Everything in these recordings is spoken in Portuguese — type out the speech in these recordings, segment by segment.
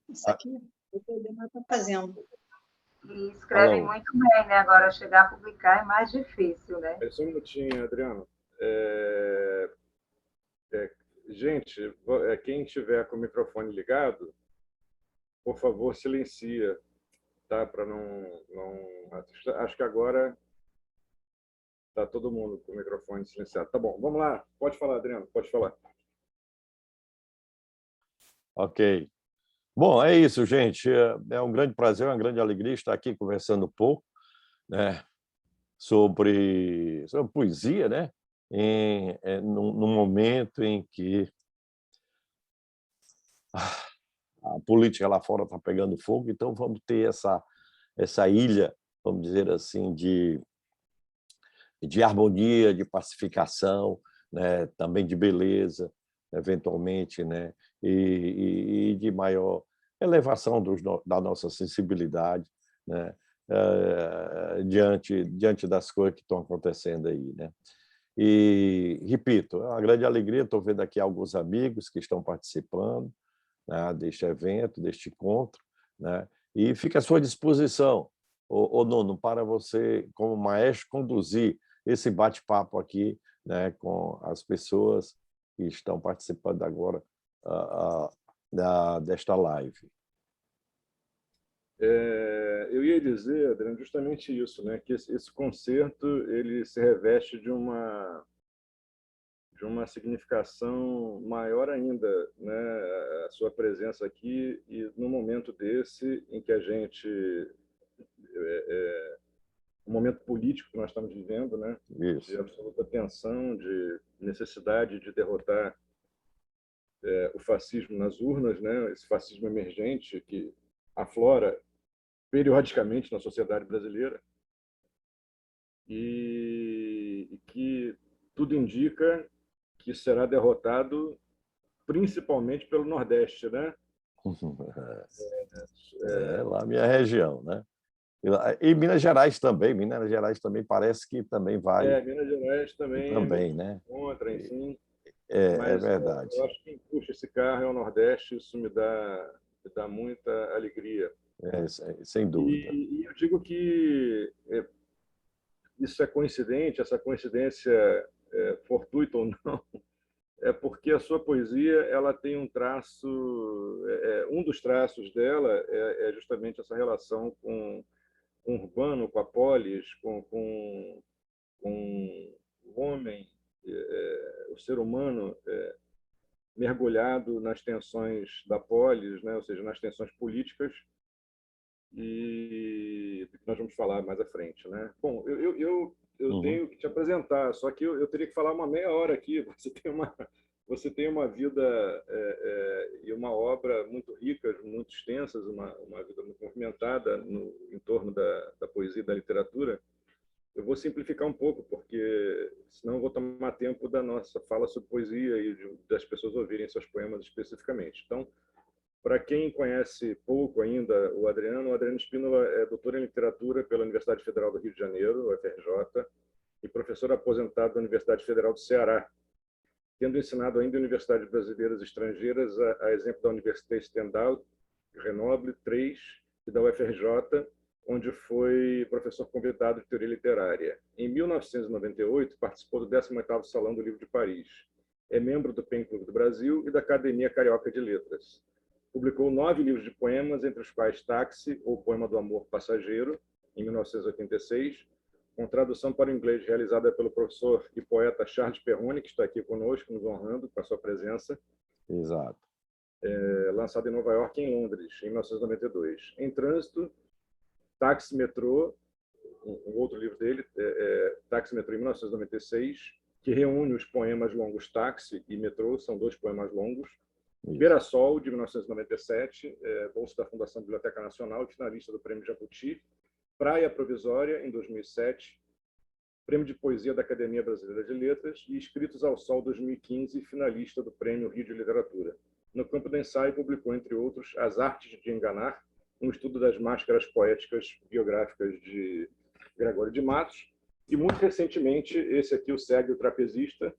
Isso aqui, o problema está fazendo. E escreve muito bem, né? Agora, chegar a publicar é mais difícil, né? Só um minutinho, Adriano. Gente, quem tiver com o microfone ligado, por favor, silencia, tá? Para não... Acho que agora está todo mundo com o microfone silenciado. Tá bom, vamos lá. Pode falar, Adriano, pode falar. Ok. Bom, é isso, gente. É um grande prazer, uma grande alegria estar aqui conversando um pouco, né, sobre poesia, né, num momento em que a política lá fora está pegando fogo, então vamos ter essa ilha, vamos dizer assim, de harmonia, de pacificação, né, também de beleza, eventualmente, né, e de maior elevação da nossa sensibilidade, né, diante das coisas que estão acontecendo aí, né. E, repito, é uma grande alegria, estou vendo aqui alguns amigos que estão participando, né, deste evento, deste encontro, né, e fica à sua disposição, ô Nuno, para você, como maestro, conduzir esse bate-papo aqui, né, com as pessoas que estão participando agora desta live. Eu ia dizer, Adriano, justamente isso, né, que esse concerto ele se reveste de uma significação maior ainda, né, a sua presença aqui e no momento desse em que a gente um momento político que nós estamos vivendo, né, Isso. de absoluta tensão, de necessidade de derrotar o fascismo nas urnas, né, esse fascismo emergente que aflora periodicamente na sociedade brasileira e que tudo indica que será derrotado principalmente pelo Nordeste, né? Lá a minha região, né? E Minas Gerais também parece que também vai. Minas Gerais também, né? Contra, enfim. É verdade. Eu acho que quem puxa esse carro é o Nordeste, isso me dá muita alegria. Sem dúvida. E eu digo que isso é coincidente, essa coincidência fortuita ou não, é porque a sua poesia ela tem um traço, um dos traços dela é justamente essa relação com o urbano, com a polis, com o homem, o ser humano mergulhado nas tensões da polis, né? Ou seja, nas tensões políticas, e do que nós vamos falar mais à frente, né? Bom, eu tenho que te apresentar, só que eu teria que falar uma meia hora aqui. Você tem uma vida e uma obra muito ricas, muito extensas, uma vida muito movimentada em torno da poesia e da literatura. Eu vou simplificar um pouco, porque senão eu vou tomar tempo da nossa fala sobre poesia e das pessoas ouvirem seus poemas especificamente. Então, para quem conhece pouco ainda o Adriano Spínola é doutor em literatura pela Universidade Federal do Rio de Janeiro, UFRJ, e professor aposentado da Universidade Federal do Ceará, tendo ensinado ainda em universidades brasileiras e estrangeiras, a exemplo da Université Stendhal, Grenoble 3 e da UFRJ, onde foi professor convidado de teoria literária. Em 1998, participou do 18º Salão do Livro de Paris. É membro do PEN Clube do Brasil e da Academia Carioca de Letras. Publicou 9 livros de poemas, entre os quais Táxi, ou Poema do Amor Passageiro, em 1986, com tradução para o inglês realizada pelo professor e poeta Charles Perrone, que está aqui conosco, nos honrando com a sua presença. Exato. Lançado em Nova York e em Londres, em 1992. Em Trânsito, Táxi Metrô, um outro livro dele, Táxi Metrô, em 1996, que reúne os poemas longos Táxi e Metrô, são 2 poemas longos. Beira-Sol, de 1997, bolsa da Fundação Biblioteca Nacional e finalista do Prêmio Jabuti. Praia Provisória, em 2007, Prêmio de Poesia da Academia Brasileira de Letras, e Escritos ao Sol 2015, finalista do Prêmio Rio de Literatura. No campo do ensaio, publicou, entre outros, As Artes de Enganar, um estudo das máscaras poéticas biográficas de Gregório de Matos, e, muito recentemente, esse aqui, o Segue o Trapezista,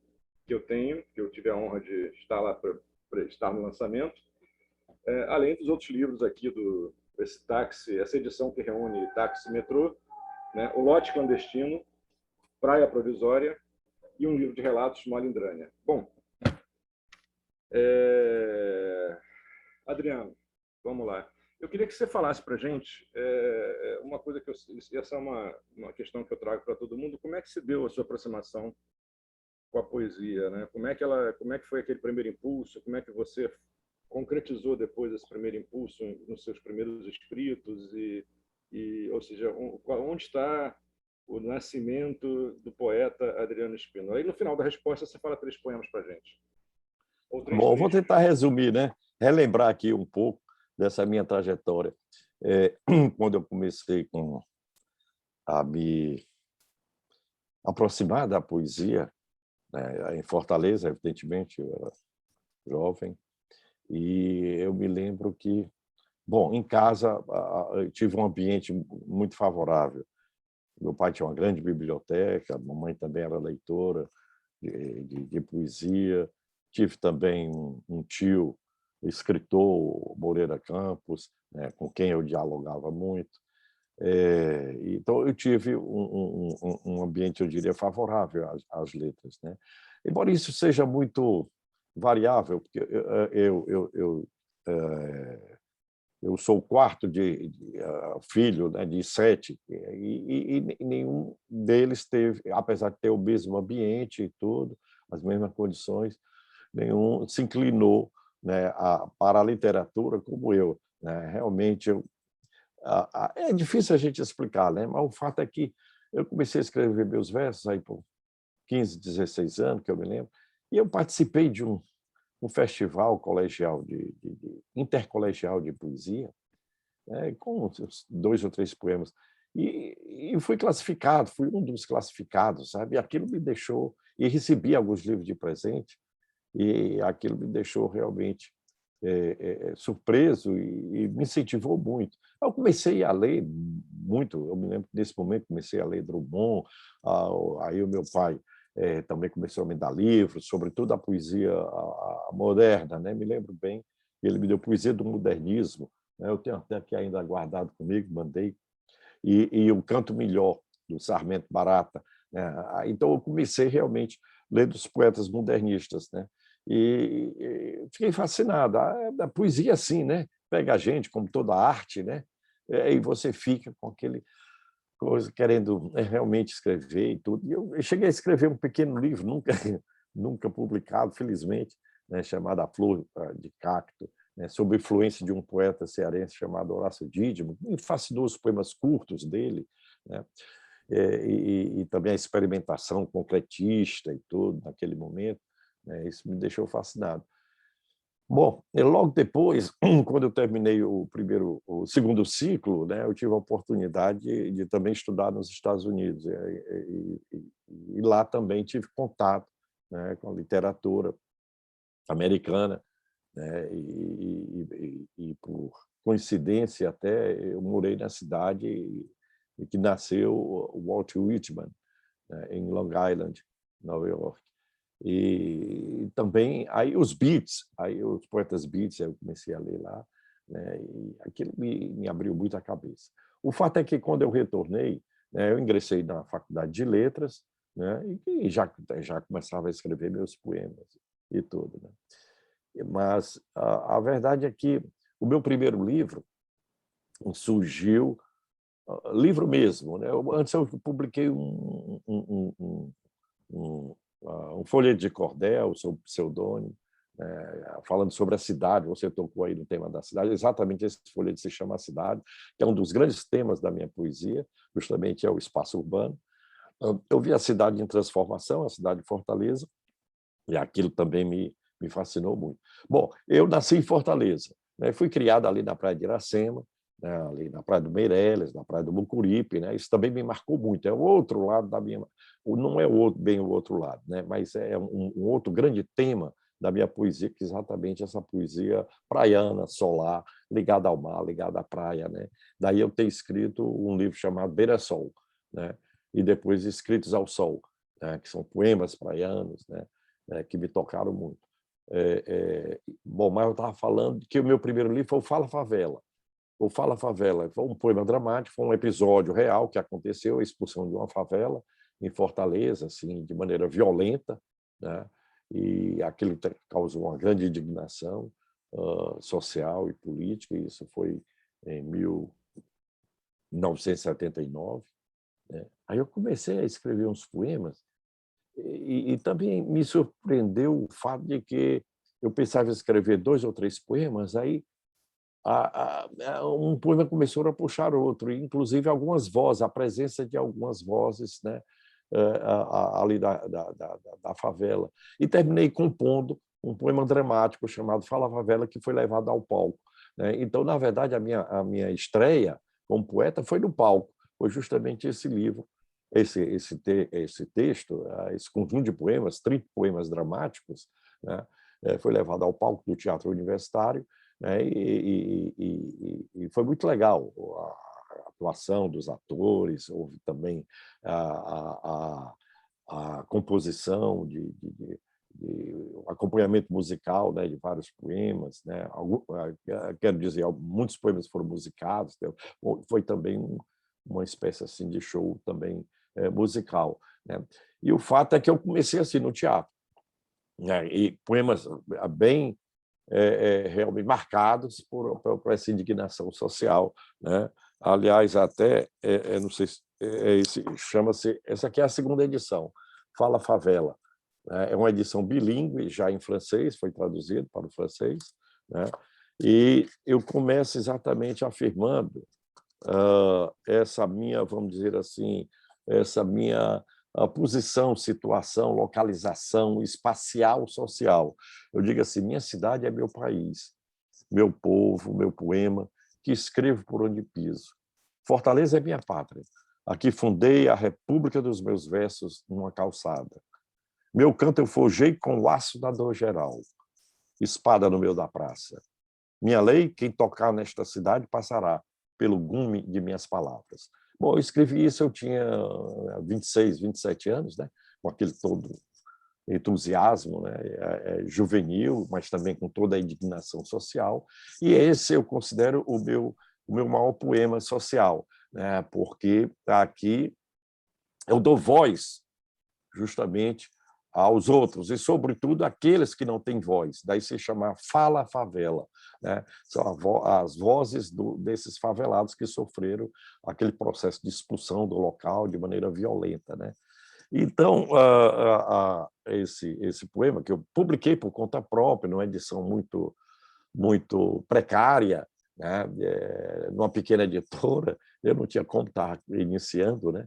que eu tive a honra de estar lá para estar no lançamento, além dos outros livros aqui essa edição que reúne Táxi e Metrô, né? O Lote Clandestino, Praia Provisória e um livro de relatos, Malindrania. Bom, Adriano, vamos lá. Eu queria que você falasse para a gente uma coisa essa é uma questão que eu trago para todo mundo. Como é que se deu a sua aproximação com a poesia, né? Como é que foi aquele primeiro impulso? Como é que você concretizou depois esse primeiro impulso nos seus primeiros escritos ou seja, onde está o nascimento do poeta Adriano Spínola? Aí no final da resposta você fala 3 poemas para a gente. Bom, eu vou tentar resumir, né? Relembrar aqui um pouco dessa minha trajetória. Quando eu comecei a me aproximar da poesia, né, em Fortaleza, evidentemente, eu era jovem, e eu me lembro que, bom, em casa eu tive um ambiente muito favorável. Meu pai tinha uma grande biblioteca, a mamãe também era leitora de poesia. Tive também um tio, escritor, Moreira Campos, né, com quem eu dialogava muito. Então, eu tive um ambiente, eu diria, favorável às letras, né? Embora isso seja muito variável, porque eu sou o quarto filho, né, de 7, e nenhum deles teve, apesar de ter o mesmo ambiente e tudo, as mesmas condições, nenhum se inclinou, né, para a literatura como eu, né? Realmente, é difícil a gente explicar, né? Mas o fato é que eu comecei a escrever meus versos aí por 15, 16 anos, que eu me lembro, e eu participei de um festival colegial intercolegial de poesia, né, com 2 ou 3 poemas, e fui classificado, fui um dos classificados, sabe? E aquilo me deixou, e recebi alguns livros de presente, e aquilo me deixou realmente surpreso e me incentivou muito. Eu comecei a ler muito, eu me lembro que nesse momento comecei a ler Drummond, aí o meu pai também começou a me dar livros, sobretudo a poesia moderna, né? Me lembro bem, ele me deu Poesia do Modernismo, né? Eu tenho até aqui ainda guardado comigo, mandei, e O Canto Melhor, do Sarmento Barata, né? Então eu comecei realmente lendo os poetas modernistas, né? E fiquei fascinado. A poesia, assim, né? Pega a gente, como toda arte, né? E você fica com aquele coisa, querendo realmente escrever e tudo. E eu cheguei a escrever um pequeno livro, nunca publicado, felizmente, né? Chamado A Flor de Cacto, né? Sob influência de um poeta cearense chamado Horácio Dídimo. Me fascinou os poemas curtos dele, né? E também a experimentação concretista e tudo, naquele momento. Isso me deixou fascinado. Bom, logo depois, quando eu terminei o segundo ciclo, né, eu tive a oportunidade de também estudar nos Estados Unidos, e lá também tive contato, né, com a literatura americana, né, e por coincidência até eu morei na cidade em que nasceu o Walt Whitman, né, em Long Island, Nova York. E também aí os poetas beats, eu comecei a ler lá, né, e aquilo me abriu muito a cabeça. O fato é que quando eu retornei, né, eu ingressei na Faculdade de Letras, né, e já começava a escrever meus poemas e tudo, né? Mas a verdade é que o meu primeiro livro surgiu, livro mesmo, né? Antes eu publiquei um folheto de cordel, sob pseudônimo, falando sobre a cidade. Você tocou aí no tema da cidade, exatamente esse folheto se chama A Cidade, que é um dos grandes temas da minha poesia, justamente é o espaço urbano. Eu vi a cidade em transformação, a cidade de Fortaleza, e aquilo também me fascinou muito. Bom, eu nasci em Fortaleza, né? Fui criado ali na Praia de Iracema, né? Ali na Praia do Meireles, na Praia do Mucuripe, né? Isso também me marcou muito. É o outro lado da minha... Não é bem o outro lado, né? Mas é um outro grande tema da minha poesia, que é exatamente essa poesia praiana, solar, ligada ao mar, ligada à praia, né? Daí eu ter escrito um livro chamado Beira Sol, né? E depois Escritos ao Sol, né? Que são poemas praianos, né? Que me tocaram muito. Bom, mas eu estava falando que o meu primeiro livro foi o Fala Favela. O Fala Favela foi um poema dramático, foi um episódio real que aconteceu, a expulsão de uma favela em Fortaleza, assim, de maneira violenta, né? E aquilo causou uma grande indignação social e política, e isso foi em 1979. Né? Aí eu comecei a escrever uns poemas e também me surpreendeu o fato de que eu pensava em escrever 2 ou 3 poemas, aí um poema começou a puxar outro, inclusive algumas vozes, a presença de algumas vozes, né, ali da favela. E terminei compondo um poema dramático chamado Fala Favela, que foi levado ao palco. Né? Então, na verdade, a minha estreia como poeta foi no palco, foi justamente esse livro, esse texto, esse conjunto de poemas, 30 poemas dramáticos, né, foi levado ao palco do Teatro Universitário, né, e foi muito legal a atuação dos atores, houve também a composição de acompanhamento musical, né, de vários poemas, né, quero dizer, muitos poemas foram musicados, foi também uma espécie assim de show também musical, né? E o fato é que eu comecei assim no teatro, né, e poemas bem realmente marcados por essa indignação social, né? Aliás, até não sei se chama-se, essa aqui é a segunda edição, Fala Favela. É uma edição bilíngue, já em francês, foi traduzido para o francês, né? E eu começo exatamente afirmando essa minha, vamos dizer assim, essa minha posição, situação, localização espacial, social. Eu digo assim, minha cidade é meu país, meu povo, meu poema, que escrevo por onde piso. Fortaleza é minha pátria. Aqui fundei a república dos meus versos numa calçada. Meu canto eu forjei com laço da dor geral, espada no meio da praça. Minha lei, quem tocar nesta cidade passará pelo gume de minhas palavras. Bom, eu escrevi isso, eu tinha 26, 27 anos, né? Com aquele todo entusiasmo, né? Juvenil, mas também com toda a indignação social. E esse eu considero o meu maior poema social, né? Porque aqui eu dou voz justamente aos outros, e, sobretudo, aqueles que não têm voz. Daí se chama Fala Favela. Né? São as vozes desses favelados que sofreram aquele processo de expulsão do local de maneira violenta. Né? Então, esse poema, que eu publiquei por conta própria, numa edição muito precária, né? Numa pequena editora, eu não tinha como estar iniciando, né?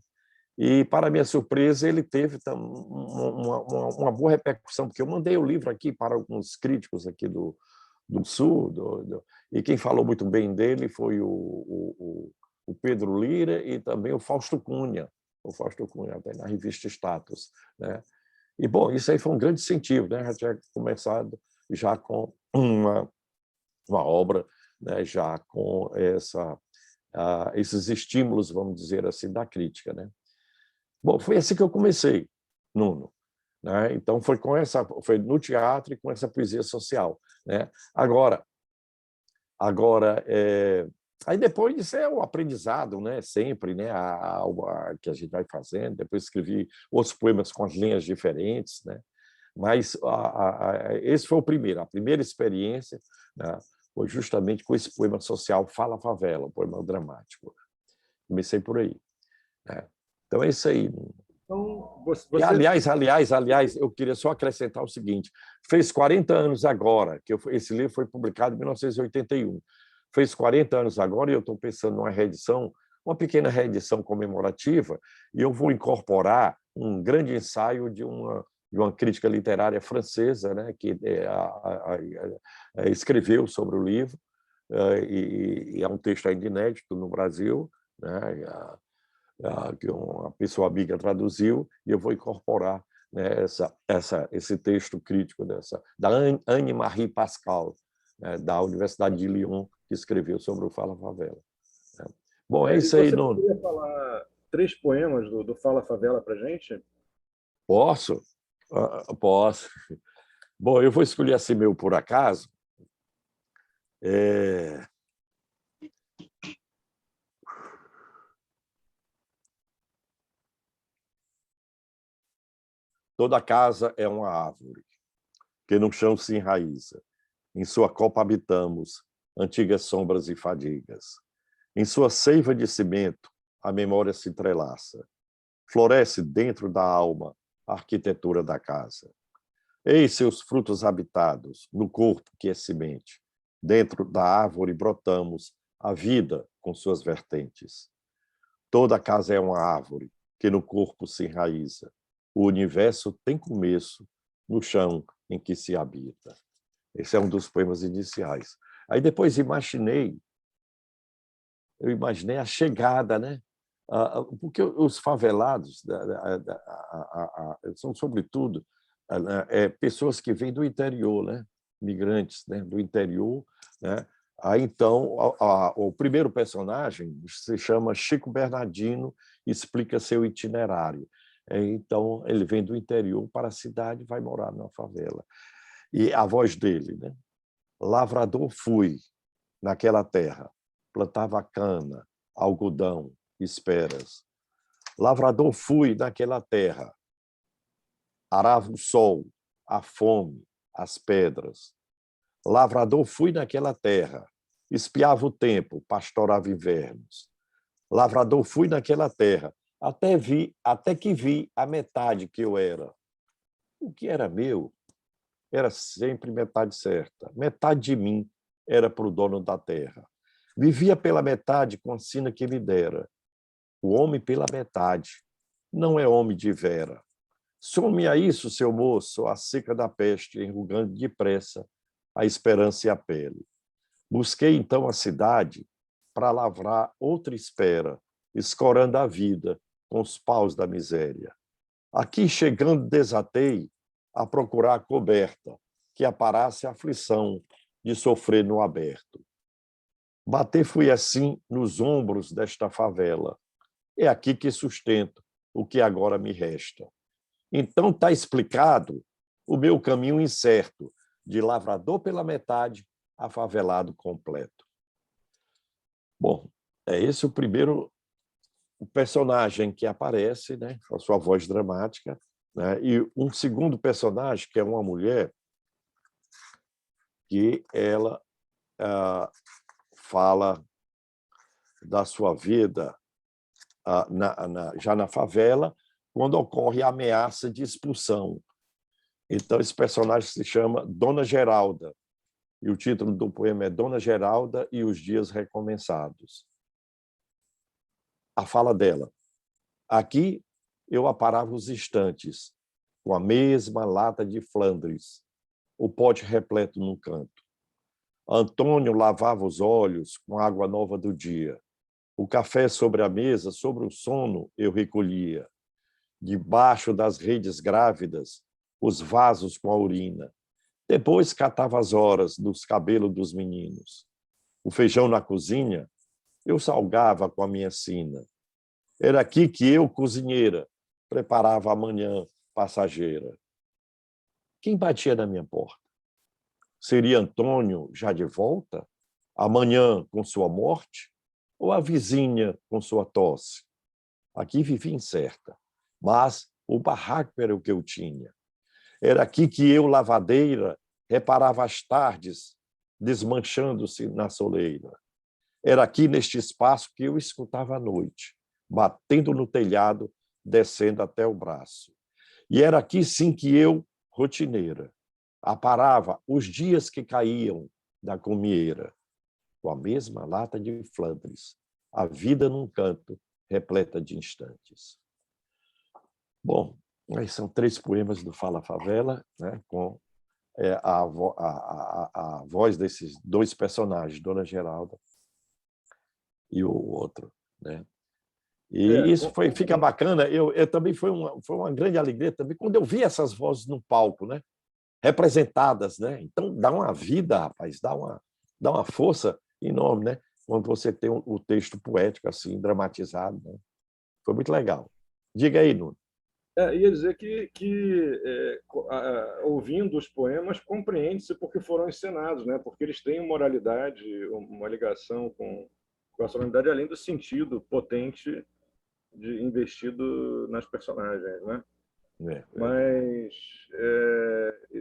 E, para minha surpresa, ele teve uma boa repercussão, porque eu mandei o livro aqui para alguns críticos aqui do Sul, e quem falou muito bem dele foi o Pedro Lira e também o Fausto Cunha, até na revista Status. Né? E, bom, isso aí foi um grande incentivo, né? Já tinha começado já com uma obra, né? Já com esses estímulos, vamos dizer assim, da crítica, né? Bom, foi assim que eu comecei, Nuno. Né? Então, foi no teatro e com essa poesia social. Né? Agora aí depois disso é o aprendizado, né? Sempre, né? Que a gente vai fazendo. Depois escrevi outros poemas com as linhas diferentes, né? Mas esse foi a primeira experiência, né? Foi justamente com esse poema social Fala Favela, um poema dramático. Comecei por aí. Né? Então, é isso aí. Então, E, aliás, eu queria só acrescentar o seguinte, fez 40 anos agora, que esse livro foi publicado em 1981, fez 40 anos agora e eu estou pensando numa reedição, uma pequena reedição comemorativa, e eu vou incorporar um grande ensaio de uma crítica literária francesa, né, que escreveu sobre o livro, e é um texto ainda inédito no Brasil, né, que uma pessoa amiga traduziu, e eu vou incorporar, né, esse texto crítico da Anne-Marie Pascal, né, da Universidade de Lyon, que escreveu sobre o Fala Favela. Né? Bom, é isso aí, Nuno. Você poderia falar 3 poemas do Fala Favela para a gente? Posso? Posso. Bom, eu vou escolher assim meu por acaso, Toda casa é uma árvore, que no chão se enraiza. Em sua copa habitamos antigas sombras e fadigas. Em sua seiva de cimento, a memória se entrelaça. Floresce dentro da alma a arquitetura da casa. Eis seus frutos habitados, no corpo que é semente. Dentro da árvore brotamos a vida com suas vertentes. Toda casa é uma árvore que no corpo se enraiza. O universo tem começo no chão em que se habita. Esse é um dos poemas iniciais. Aí depois eu imaginei a chegada, né? Porque os favelados são, sobretudo, pessoas que vêm do interior, né? Migrantes, né? Do interior, né? Aí, então, o primeiro personagem se chama Chico Bernardino e explica seu itinerário. Então, ele vem do interior para a cidade e vai morar na favela. E a voz dele, né? Lavrador fui naquela terra, plantava cana, algodão, esperas. Lavrador fui naquela terra, arava o sol, a fome, as pedras. Lavrador fui naquela terra, espiava o tempo, pastorava invernos. Lavrador fui naquela terra, até que vi a metade que eu era. O que era meu era sempre metade certa. Metade de mim era para o dono da terra. Vivia pela metade com a sina que me dera. O homem pela metade não é homem de vera. Some a isso, seu moço, a seca da peste, enrugando depressa a esperança e a pele. Busquei, então, a cidade para lavrar outra espera, escorando a vida com os paus da miséria. Aqui, chegando, desatei a procurar a coberta que aparasse a aflição de sofrer no aberto. Bater fui assim nos ombros desta favela. É aqui que sustento o que agora me resta. Então está explicado o meu caminho incerto, de lavrador pela metade a favelado completo. Bom, é esse o primeiro personagem que aparece, né, com a sua voz dramática, né, e um segundo personagem, que é uma mulher, que ela fala da sua vida já na favela, quando ocorre a ameaça de expulsão. Então, esse personagem se chama Dona Geralda, e o título do poema é Dona Geralda e os Dias Recomeçados. A fala dela: aqui eu aparava os instantes, com a mesma lata de Flandres, o pote repleto num canto. Antônio lavava os olhos com água nova do dia. O café sobre a mesa, sobre o sono, eu recolhia. Debaixo das redes grávidas, os vasos com a urina. Depois catava as horas dos cabelos dos meninos. O feijão na cozinha, eu salgava com a minha sina. Era aqui que eu, cozinheira, preparava a manhã passageira. Quem batia na minha porta? Seria Antônio já de volta? Amanhã com sua morte? Ou a vizinha com sua tosse? Aqui vivia incerta, mas o barraco era o que eu tinha. Era aqui que eu, lavadeira, reparava as tardes, desmanchando-se na soleira. Era aqui, neste espaço, que eu escutava a noite, batendo no telhado, descendo até o braço. E era aqui, sim, que eu, rotineira, aparava os dias que caíam da comieira, com a mesma lata de Flandres, a vida num canto, repleta de instantes. Bom, esses são 3 poemas do Fala Favela, né, com a voz desses 2 personagens, Dona Geralda e o outro, né? E isso fica bacana. Eu também foi uma grande alegria também quando eu vi essas vozes no palco, né, representadas, né? Então dá uma vida, rapaz, dá uma força enorme, né? Quando você tem o texto poético assim dramatizado, né? Foi muito legal. Diga aí, Nuno. Ia dizer ouvindo os poemas, compreende-se porque foram encenados, né? Porque eles têm uma moralidade, uma ligação com a solenidade, além do sentido potente de investido nas personagens, né? Mas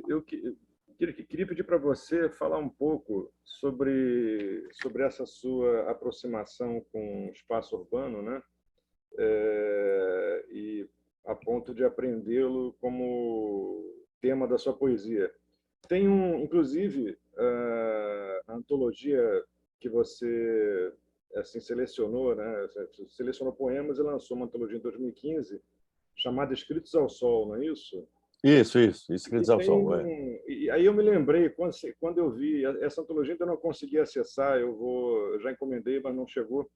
eu queria pedir para você falar um pouco sobre essa sua aproximação com o espaço urbano, né? E a ponto de aprendê-lo como tema da sua poesia. Tem inclusive, a antologia que você assim selecionou, né? Selecionou poemas e lançou uma antologia em 2015 chamada Escritos ao Sol, não é isso? Isso, Escritos ao Sol. E aí eu me lembrei, quando eu vi essa antologia, ainda não consegui acessar, eu já encomendei, mas não chegou.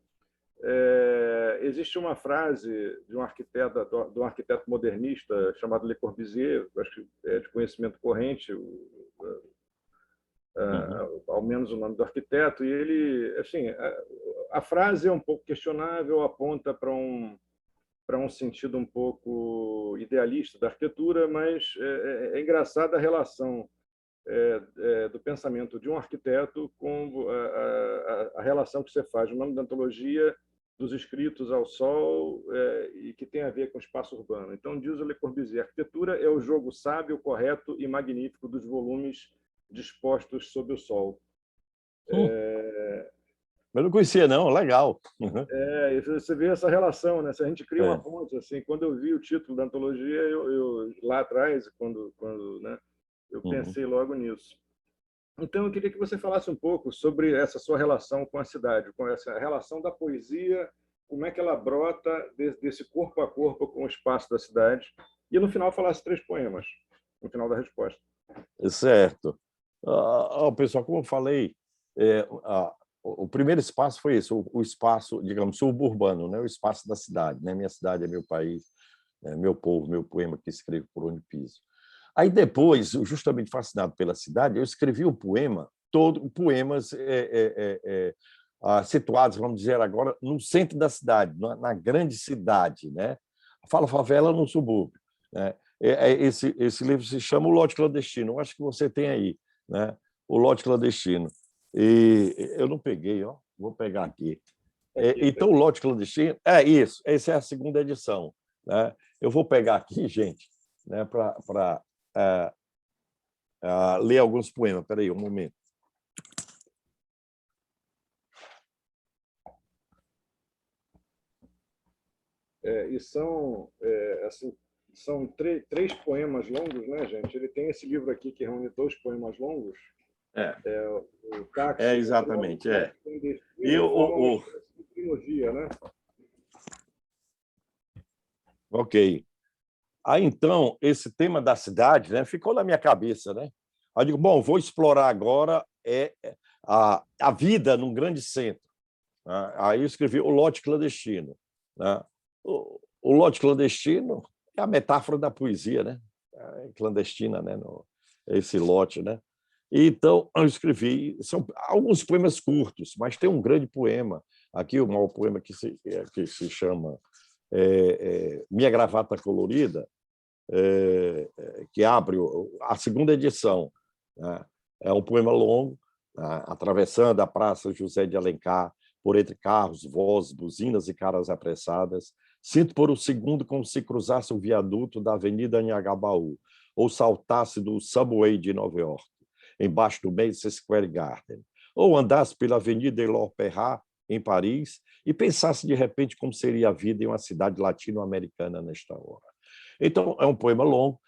Existe uma frase de um arquiteto modernista chamado Le Corbusier, acho que é de conhecimento corrente, ao menos o nome do arquiteto, e ele, assim, a frase é um pouco questionável, aponta para um sentido um pouco idealista da arquitetura, mas é engraçada a relação do pensamento de um arquiteto com a relação que você faz. O nome da antologia dos Escritos ao Sol e que tem a ver com o espaço urbano. Então, diz o Le Corbusier, a arquitetura é o jogo sábio, correto e magnífico dos volumes dispostos sob o sol. Eu não conhecia, não. Legal. Você vê essa relação, né? Se a gente cria uma ponte, assim, quando eu vi o título da antologia, eu lá atrás, quando né, eu pensei logo nisso. Então, eu queria que você falasse um pouco sobre essa sua relação com a cidade, com essa relação da poesia, como é que ela brota desse corpo a corpo com o espaço da cidade, e no final falasse 3 poemas, no final da resposta. Certo. Pessoal, como eu falei, o primeiro espaço foi esse, o espaço, digamos, suburbano, né? O espaço da cidade, né? Minha cidade é meu país, meu povo, meu poema que escrevo por onde piso. Aí depois, justamente fascinado pela cidade, eu escrevi o poema, poemas situados, vamos dizer agora, no centro da cidade, na grande cidade, né? Fala favela no subúrbio, né? Esse livro se chama O Lote Clandestino, eu acho que você tem aí, né? O Lote Clandestino. E eu não peguei, ó, vou pegar aqui. Então, o Lote Clandestino, isso, essa é a segunda edição, né? Eu vou pegar aqui, gente, né, para ler alguns poemas. Espera aí, um momento. E são 3 poemas longos, né, gente? Ele tem esse livro aqui que reúne 2 poemas longos. O Táxi. Exatamente, E trilogia, né? Ok. Aí, então, esse tema da cidade, né, ficou na minha cabeça, né? Aí eu digo, bom, vou explorar agora a vida num grande centro. Né? Aí eu escrevi O Lote Clandestino. Né? O Lote Clandestino é a metáfora da poesia, né? Clandestina, né? Esse lote, né? Então, eu escrevi, são alguns poemas curtos, mas tem um grande poema, aqui o maior poema que se chama Minha Gravata Colorida, que abre a segunda edição. Né? É um poema longo, né? Atravessando a Praça José de Alencar, por entre carros, vozes, buzinas e caras apressadas, sinto por um segundo como se cruzasse o viaduto da Avenida Anhangabaú ou saltasse do subway de Nova York, embaixo do Madison Square Garden, ou andasse pela Avenida Elor Perrat, em Paris, e pensasse de repente como seria a vida em uma cidade latino-americana nesta hora. Então, é um poema longo,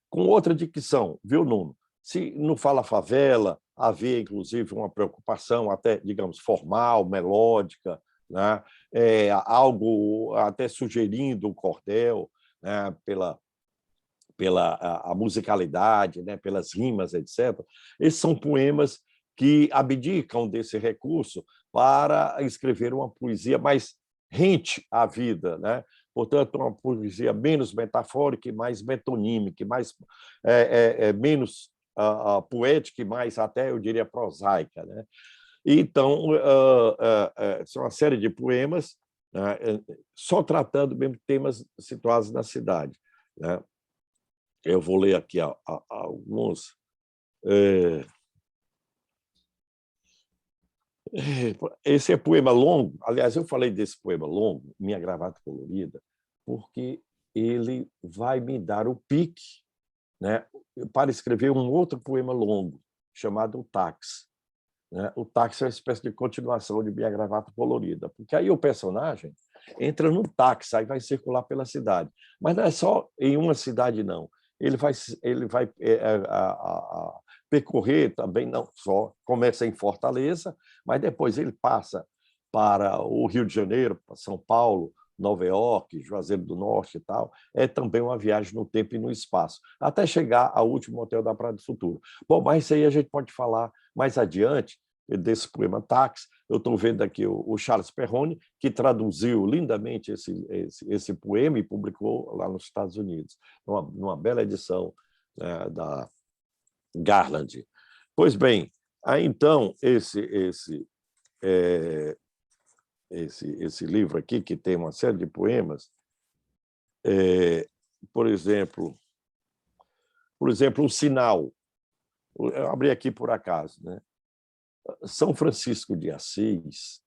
com outra dicção, viu, Nuno? Se no Fala Favela havia, inclusive, uma preocupação até, digamos, formal, melódica, né? Algo até sugerindo o cordel, né? pela a musicalidade, né? Pelas rimas, etc. Esses são poemas que abdicam desse recurso para escrever uma poesia mais rente à vida, né? Portanto, uma poesia menos metafórica e mais metonímica, menos poética e mais, até, eu diria, prosaica. Né? Então, são uma série de poemas, né, só tratando mesmo temas situados na cidade. né? Eu vou ler aqui alguns. Esse é poema longo. Aliás, eu falei desse poema longo, Minha Gravata Colorida, porque ele vai me dar o pique, né, para escrever um outro poema longo, chamado O Táxi. Né? O Táxi é uma espécie de continuação de Minha Gravata Colorida, porque aí o personagem entra no táxi, aí vai circular pela cidade. Mas não é só em uma cidade, não. Ele vai percorrer também, não só, começa em Fortaleza, mas depois ele passa para o Rio de Janeiro, para São Paulo, Nova York, Juazeiro do Norte e tal. É também uma viagem no tempo e no espaço, até chegar ao último hotel da Praia do Futuro. Bom, mas isso aí a gente pode falar mais adiante, desse poema Táxi. Eu estou vendo aqui o Charles Perrone, que traduziu lindamente esse poema e publicou lá nos Estados Unidos, numa bela edição, né, da Garland. Pois bem, aí então esse livro aqui, que tem uma série de poemas, por exemplo, O Sinal. Eu abri aqui por acaso, né? São Francisco de Assis,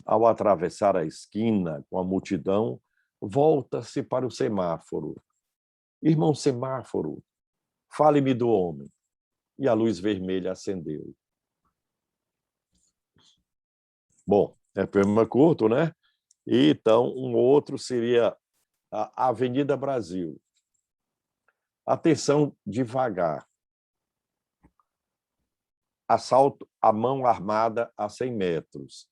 ao atravessar a esquina com a multidão, volta-se para o semáforo. Irmão semáforo, fale-me do homem. E a luz vermelha acendeu. Bom, é poema curto, né? E, então, um outro seria a Avenida Brasil. Atenção devagar. Assalto à mão armada a 100 metros.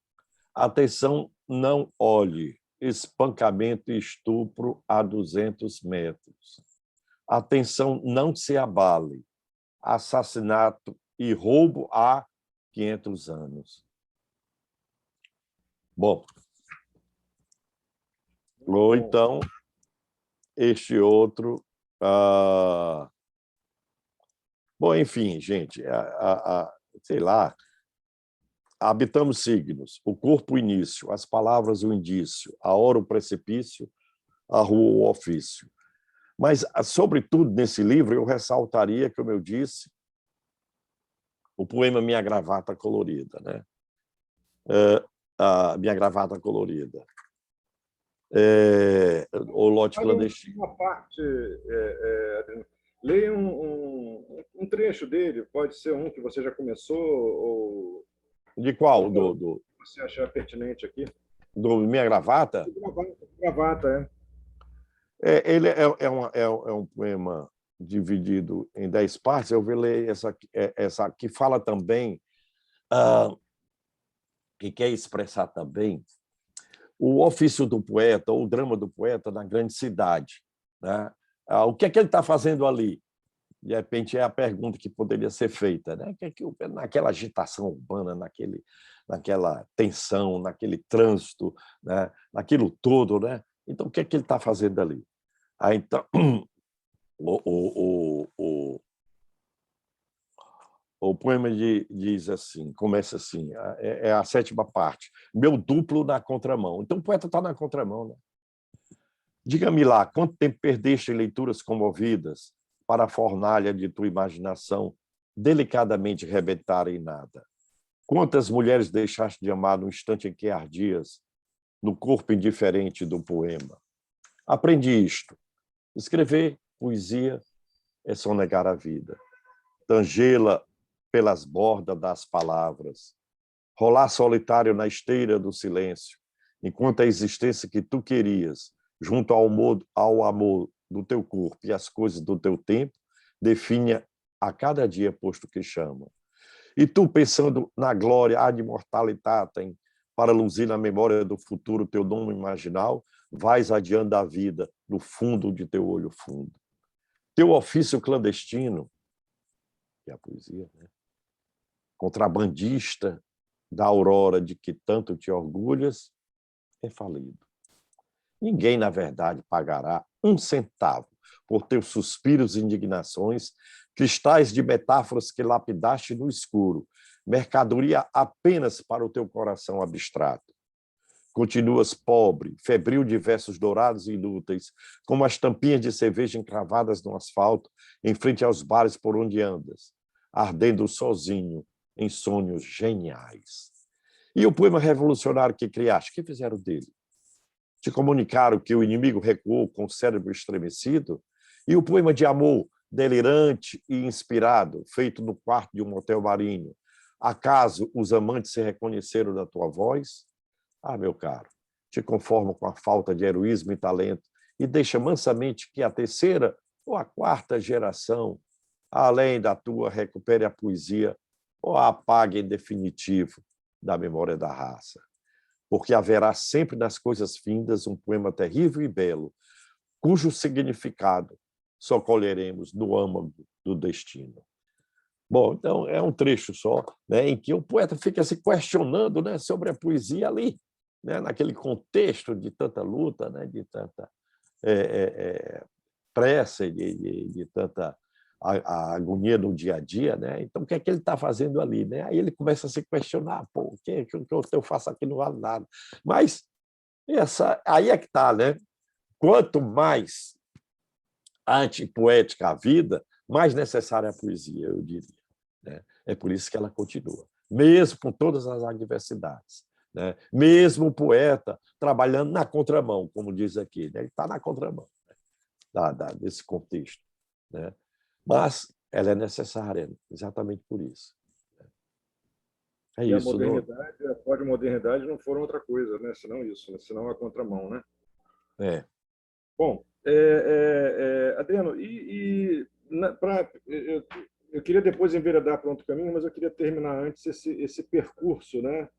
Atenção, não olhe. Espancamento e estupro a 200 metros. Atenção, não se abale. Assassinato e roubo há 500 anos. Bom, ou então, este outro... Bom, enfim, gente, sei lá, habitamos signos, o corpo o início, as palavras o indício, a hora o precipício, a rua o ofício. Mas, sobretudo, nesse livro, eu ressaltaria, como eu disse, o poema Minha Gravata Colorida, né? A Minha Gravata Colorida. O Lote Clandestino. Uma parte, leia um trecho dele, pode ser um que você já começou, ou... De qual? Você achar pertinente aqui? Do Minha Gravata? Gravata, Ele é um poema dividido em 10 partes. Eu vou ler essa que fala também, que quer expressar também o ofício do poeta, ou o drama do poeta na grande cidade, né? O que é que ele está fazendo ali? De repente, é a pergunta que poderia ser feita, né? Naquela agitação urbana, naquela tensão, naquele trânsito, né? Naquilo todo, né? Então, o que é que ele está fazendo ali? Aí, então, o poema diz assim, começa assim, é a 7ª parte. Meu duplo na contramão. Então, o poeta está na contramão, né? Diga-me lá, quanto tempo perdeste em leituras comovidas para a fornalha de tua imaginação delicadamente rebentar em nada? Quantas mulheres deixaste de amar no instante em que ardias no corpo indiferente do poema? Aprendi isto. Escrever poesia é sonegar a vida, tangê-la pelas bordas das palavras, rolar solitário na esteira do silêncio, enquanto a existência que tu querias, junto ao amor do teu corpo e as coisas do teu tempo, define a cada dia posto que chama. E tu, pensando na glória ad immortalitatem, para luzir na memória do futuro teu nome imaginal, vais adiante da vida, no fundo de teu olho fundo. Teu ofício clandestino, que é a poesia, né? Contrabandista da aurora de que tanto te orgulhas, é falido. Ninguém, na verdade, pagará 1 centavo por teus suspiros e indignações, cristais de metáforas que lapidaste no escuro, mercadoria apenas para o teu coração abstrato. continuas pobre, febril de versos dourados e inúteis, como as tampinhas de cerveja encravadas no asfalto, em frente aos bares por onde andas, ardendo sozinho em sonhos geniais. E o poema revolucionário que criaste, o que fizeram dele? Te comunicaram que o inimigo recuou com o cérebro estremecido? E o poema de amor, delirante e inspirado, feito no quarto de um motel marinho, acaso os amantes se reconheceram da tua voz? Ah, meu caro, te conforma com a falta de heroísmo e talento e deixa mansamente que a terceira ou a quarta geração, além da tua, recupere a poesia ou a apague em definitivo da memória da raça. Porque haverá sempre nas coisas findas um poema terrível e belo, cujo significado só colheremos no âmago do destino. Bom, então é um trecho só, né, em que o poeta fica se questionando, né, sobre a poesia ali, né, naquele contexto de tanta luta, né, de tanta pressa, de tanta a agonia no dia a dia, né? Então, o que é que ele está fazendo ali? Né? Aí ele começa a se questionar, pô, o que eu faço aqui não vale nada. Mas aí é que está, né? Quanto mais antipoética a vida, mais necessária é a poesia, eu diria. Né? É por isso que ela continua, mesmo com todas as adversidades. Né? Mesmo o poeta trabalhando na contramão, como diz aqui, né? Ele está na contramão, né? Desse contexto. Né? Mas ela é necessária, exatamente por isso. É e isso. A modernidade, a pós-modernidade não foram outra coisa, né? Senão isso, né? Senão a contramão, né? É. Bom, Adriano, eu queria depois enveredar para outro caminho, mas eu queria terminar antes esse percurso, né,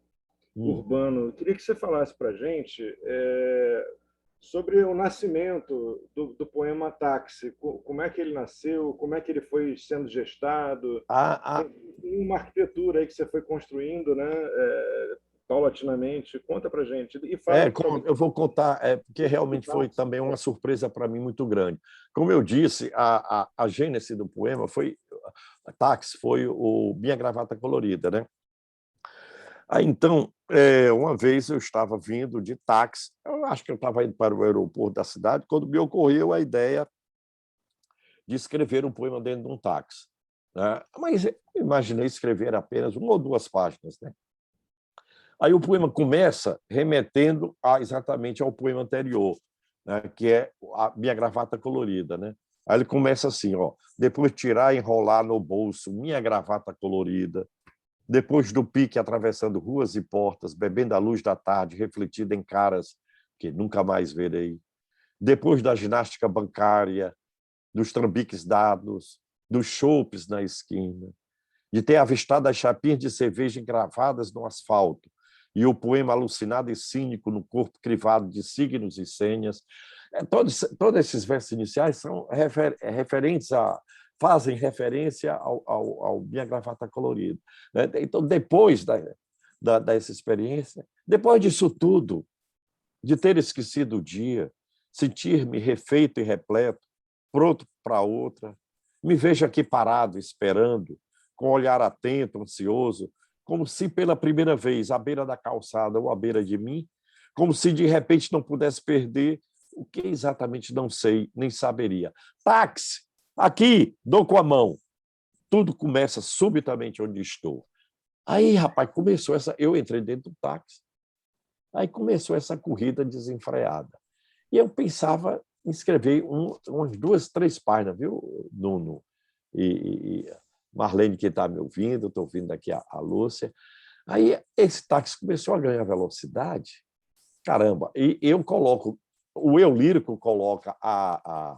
urbano. Eu queria que você falasse para a gente sobre o nascimento do poema Táxi. Como é que ele nasceu, como é que ele foi sendo gestado. Tem uma arquitetura aí que você foi construindo, né, paulatinamente. Conta para a gente. E fala, Eu vou contar, porque realmente foi também uma surpresa para mim muito grande. Como eu disse, a gênese do poema foi... Táxi foi o Minha Gravata Colorida, né? Aí, então, uma vez eu estava vindo de táxi, eu acho que eu estava indo para o aeroporto da cidade, quando me ocorreu a ideia de escrever um poema dentro de um táxi. Né? Mas eu imaginei escrever apenas 1 ou 2 páginas. Né? Aí o poema começa remetendo exatamente ao poema anterior, né? Que é a Minha Gravata Colorida. Né? Aí ele começa assim, ó, depois tirar e enrolar no bolso minha gravata colorida, depois do pique atravessando ruas e portas, bebendo a luz da tarde, refletida em caras que nunca mais verei, depois da ginástica bancária, dos trambiques dados, dos chopes na esquina, de ter avistado as chapinhas de cerveja engravadas no asfalto e o poema alucinado e cínico no corpo crivado de signos e senhas. Todos esses versos iniciais são referentes fazem referência ao Minha Gravata Colorida. Então, depois dessa experiência, depois disso tudo, de ter esquecido o dia, sentir-me refeito e repleto, pronto para outra, me vejo aqui parado, esperando, com o olhar atento, ansioso, como se pela primeira vez, à beira da calçada ou à beira de mim, como se de repente não pudesse perder o que exatamente não sei, nem saberia. Táxi! Aqui, dou com a mão. Tudo começa subitamente onde estou. Aí, rapaz, eu entrei dentro do táxi. Aí começou essa corrida desenfreada. E eu pensava em escrever umas 2, 3 páginas, viu, Nuno? E Marlene, que está me ouvindo, estou ouvindo aqui a Lúcia. Aí esse táxi começou a ganhar velocidade. Caramba! E eu coloco, o eu lírico coloca a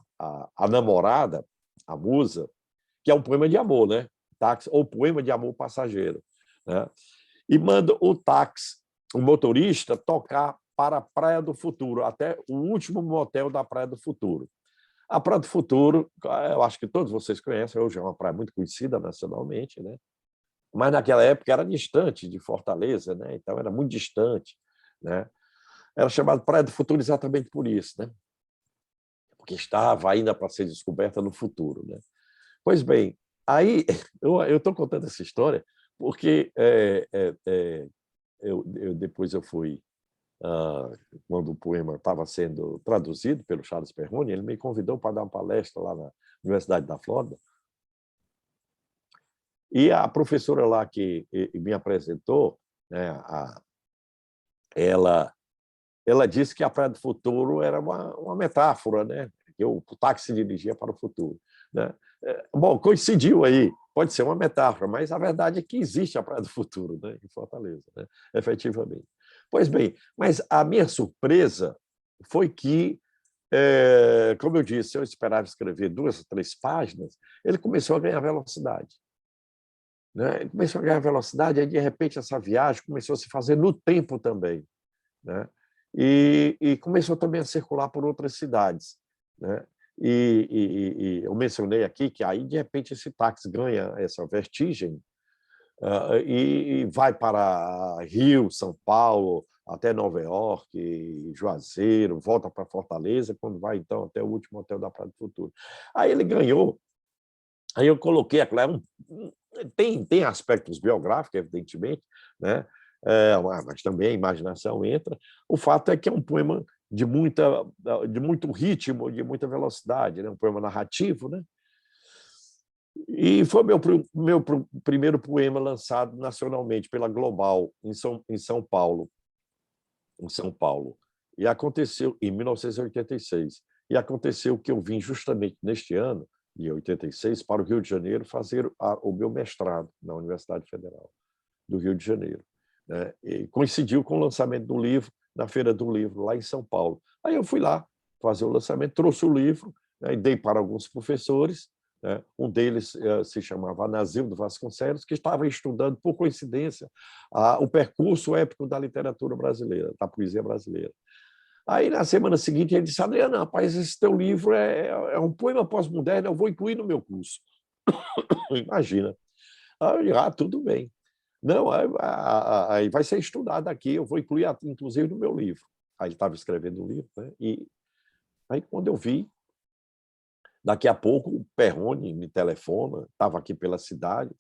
namorada, a musa, que é um poema de amor, né? Táxi, ou poema de amor passageiro. Né? E manda o táxi, o motorista, tocar para a Praia do Futuro, até o último motel da Praia do Futuro. A Praia do Futuro, eu acho que todos vocês conhecem, hoje é uma praia muito conhecida nacionalmente, né? Mas naquela época era distante de Fortaleza, né? Então era muito distante. Né? Era chamado Praia do Futuro exatamente por isso, né? Porque estava ainda para ser descoberta no futuro. Né? Pois bem, aí eu estou contando essa história porque depois eu fui quando o poema estava sendo traduzido pelo Charles Perrone, ele me convidou para dar uma palestra lá na Universidade da Flórida. E a professora lá que me apresentou, né, ela disse que a Praia do Futuro era uma metáfora, né? Que o táxi se dirigia para o futuro, né? Bom, coincidiu aí, pode ser uma metáfora, mas a verdade é que existe a Praia do Futuro, né, em Fortaleza, né, efetivamente. Pois bem, mas a minha surpresa foi que, como eu disse, eu esperava escrever 2 ou 3 páginas, ele começou a ganhar velocidade. Né? Ele começou a ganhar velocidade, aí, de repente, essa viagem começou a se fazer no tempo também. Né? E começou também a circular por outras cidades. Né? E eu mencionei aqui que aí, de repente, esse táxi ganha essa vertigem e vai para Rio, São Paulo, até Nova York, Juazeiro, volta para Fortaleza, quando vai, então, até o último hotel da Praia do Futuro. Aí ele ganhou, aí eu coloquei, claro, tem aspectos biográficos, evidentemente, né? Mas também a imaginação entra. O fato é que é um poema de muito ritmo, de muita velocidade, né? Um poema narrativo, né? E foi meu primeiro poema lançado nacionalmente pela Global, em São Paulo. Em São Paulo. E aconteceu em 1986. E aconteceu que eu vim justamente neste ano, em 86, para o Rio de Janeiro fazer o meu mestrado na Universidade Federal do Rio de Janeiro. Né? E coincidiu com o lançamento do livro na Feira do Livro, lá em São Paulo. Aí eu fui lá fazer o lançamento, trouxe o livro, né, e dei para alguns professores. Né? Um deles se chamava Anazildo Vasconcelos, que estava estudando, por coincidência, o percurso épico da literatura brasileira, da poesia brasileira. Aí, na semana seguinte, ele disse: Adriano, rapaz, esse teu livro é um poema pós-moderno, eu vou incluir no meu curso. Imagina. Aí eu, tudo bem. Não, aí vai ser estudado aqui, eu vou incluir, inclusive, no meu livro. Aí ele estava escrevendo o livro, né? E aí, quando eu vi, daqui a pouco, o Perrone me telefona, estava aqui pela cidade,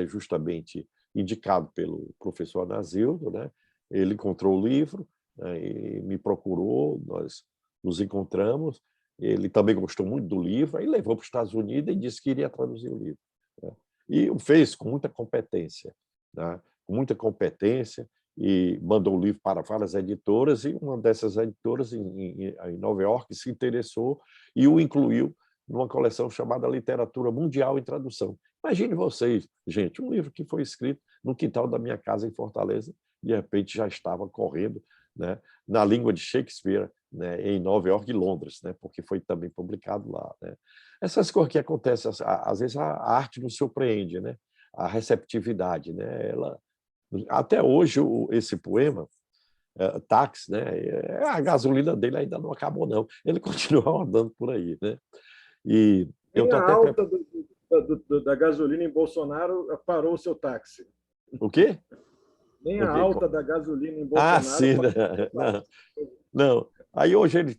justamente indicado pelo professor Anazildo, né? Ele encontrou o livro, né, e me procurou, nós nos encontramos, ele também gostou muito do livro, aí levou para os Estados Unidos e disse que iria traduzir o livro. Né? E o fez com muita competência, né? Com muita competência, e mandou o livro para várias editoras, e uma dessas editoras, em Nova York, se interessou e o incluiu numa coleção chamada Literatura Mundial em Tradução. Imagine vocês, gente, um livro que foi escrito no quintal da minha casa em Fortaleza, de repente já estava correndo, né, na língua de Shakespeare, né, em Nova York e Londres, né, porque foi também publicado lá. Né. Essas coisas que acontecem, às vezes a arte nos surpreende, né, a receptividade. Né, até hoje, esse poema, Táxi, né, a gasolina dele ainda não acabou, não. Ele continua rodando por aí. Né. E eu tô a até... alta da gasolina em Bolsonaro parou o seu táxi. O quê? Nem a alta da gasolina em Ah, Bolsonaro sim. parou. Não. Aí hoje ele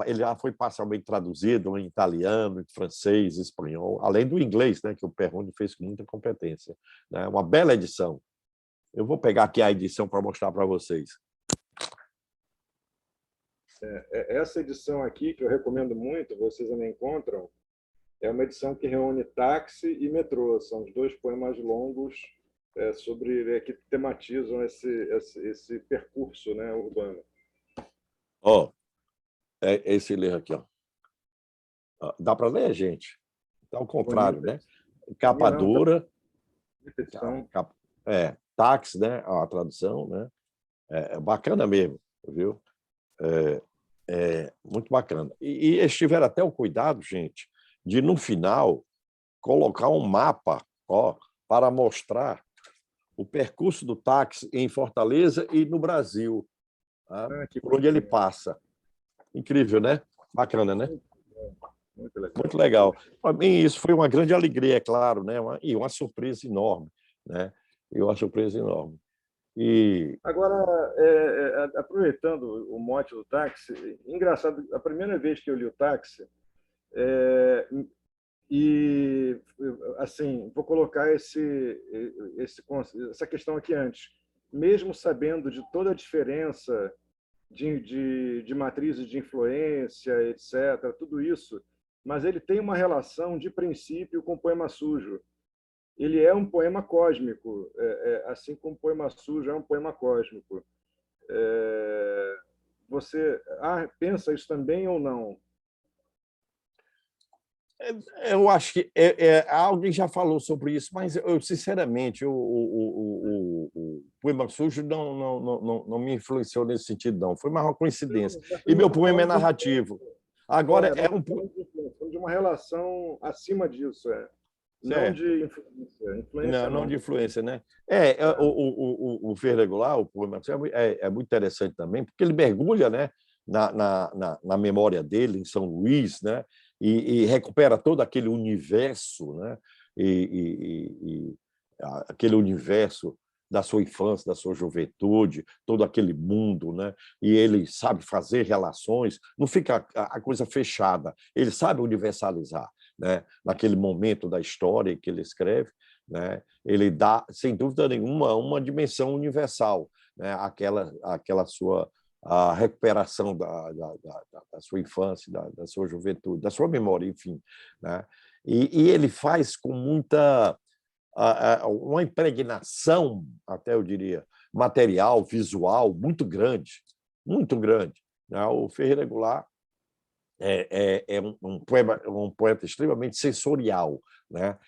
ele já foi parcialmente traduzido em italiano, em francês, espanhol, além do inglês, né, que o Perrone fez com muita competência. Né? Uma bela edição. Eu vou pegar aqui a edição para mostrar para vocês. Essa edição aqui, que eu recomendo muito, vocês ainda encontram, é uma edição que reúne Táxi e Metrô. São os 2 poemas longos que tematizam esse percurso, né, urbano. Esse livro aqui. Dá para ler, gente? Está ao contrário, né? Capa dura. Táxi, né? A tradução, né? É bacana mesmo, viu? Muito bacana. E eles tiveram até o cuidado, gente, de, no final, colocar um mapa para mostrar o percurso do táxi em Fortaleza e no Brasil, tá? Por onde ele passa. Incrível, né? Bacana, né? Muito legal. Muito legal. Para mim, isso foi uma grande alegria, é claro, né? E uma surpresa enorme. Né? E uma surpresa enorme. Agora, aproveitando o mote do táxi, engraçado, a primeira vez que eu li o táxi, e assim, vou colocar essa questão aqui antes. mesmo sabendo de toda a diferença de matrizes de influência, etc., tudo isso, mas ele tem uma relação de princípio com o poema sujo. Ele é um poema cósmico, assim como o poema sujo é um poema cósmico. Você pensa isso também ou não? Eu acho que alguém já falou sobre isso, mas eu sinceramente o poema sujo não me influenciou nesse sentido, não. Foi mais uma coincidência. E meu poema é narrativo. Agora é um de uma relação acima disso, não de influência. Influência não de influência, né? O Fer Regular, o poema é muito interessante também, porque ele mergulha, né, na memória dele em São Luís, né? E recupera todo aquele universo, né? Aquele universo da sua infância, da sua juventude, todo aquele mundo, né? E ele sabe fazer relações, não fica a coisa fechada, ele sabe universalizar, né? Naquele momento da história que ele escreve, né? Ele dá, sem dúvida nenhuma, uma dimensão universal, né? Aquela sua a recuperação da sua infância, da sua juventude, da sua memória, enfim, né? E ele faz com muita uma impregnação, até eu diria, material, visual, muito grande, né? O Ferreira Goulart é um poeta extremamente sensorial, né?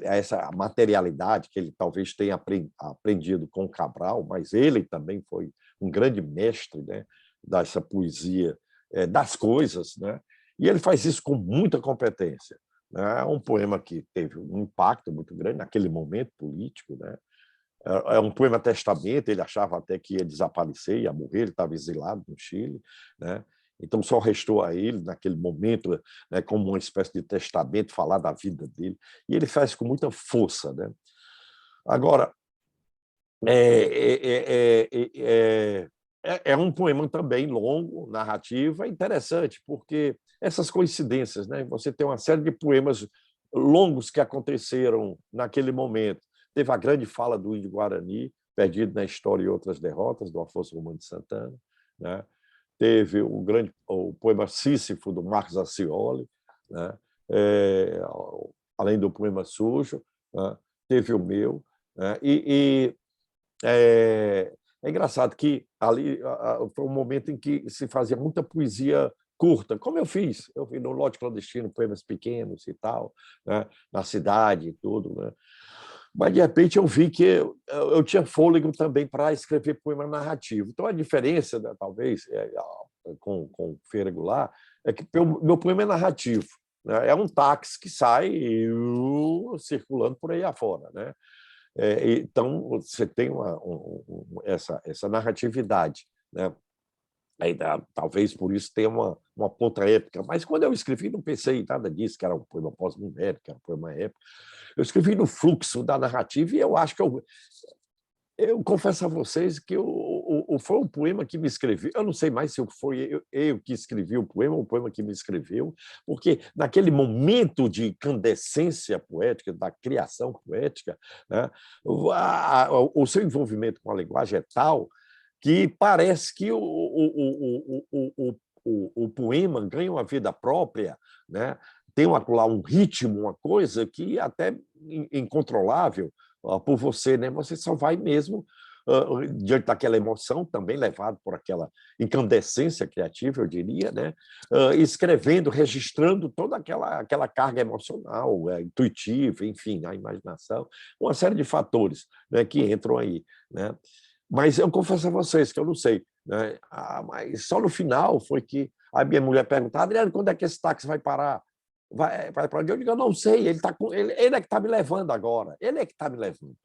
Essa materialidade que ele talvez tenha aprendido com Cabral, mas ele também foi um grande mestre, né, dessa poesia das coisas, né? E ele faz isso com muita competência. É um poema que teve um impacto muito grande naquele momento político, né? É um poema testamento, ele achava até que ia desaparecer, ia morrer, ele estava exilado no Chile, né? Então só restou a ele, naquele momento, né, como uma espécie de testamento, falar da vida dele, e ele faz com muita força, né? Agora, é um poema também longo, narrativo, é interessante, porque essas coincidências, né? Você tem uma série de poemas longos que aconteceram naquele momento. Teve a grande fala do Índio Guarani, Perdido na História e Outras Derrotas, do Afonso Romano de Santana, né? Teve o poema Sísifo, do Marcos Acioli, né? Além do poema Sujo, né? Teve o meu, né? É engraçado que ali foi um momento em que se fazia muita poesia curta, como eu fiz no Lote Clandestino, poemas pequenos e tal, né? Na cidade e tudo, né? Mas, de repente, eu vi que eu tinha fôlego também para escrever poema narrativo. Então, a diferença, né, talvez, com o Ferreira Goulart, é que meu poema é narrativo, né? É um táxi que sai circulando por aí afora, né? Então, você tem essa narratividade, né? Talvez por isso tenha uma ponta épica. Mas quando eu escrevi, não pensei em nada disso, que era um poema pós-numérico, que era um poema épico. Eu escrevi no fluxo da narrativa e eu acho que eu confesso a vocês que foi um poema que me escrevi. Eu não sei mais se foi eu que escrevi o poema ou o poema que me escreveu, porque naquele momento de incandescência poética, da criação poética, né, o seu envolvimento com a linguagem é tal que parece que o poema ganha uma vida própria, né? Tem lá um ritmo, uma coisa que até incontrolável por você, né? Você só vai mesmo diante daquela emoção, também levado por aquela incandescência criativa, eu diria, né? Escrevendo, registrando toda aquela carga emocional, intuitiva, enfim, a imaginação, uma série de fatores, né, que entram aí, né? Mas eu confesso a vocês que eu não sei, né? Mas só no final foi que a minha mulher perguntou: Adriano, quando é que esse táxi vai parar? Vai para onde? Eu digo: eu não sei, ele é que está me levando agora, ele é que está me levando,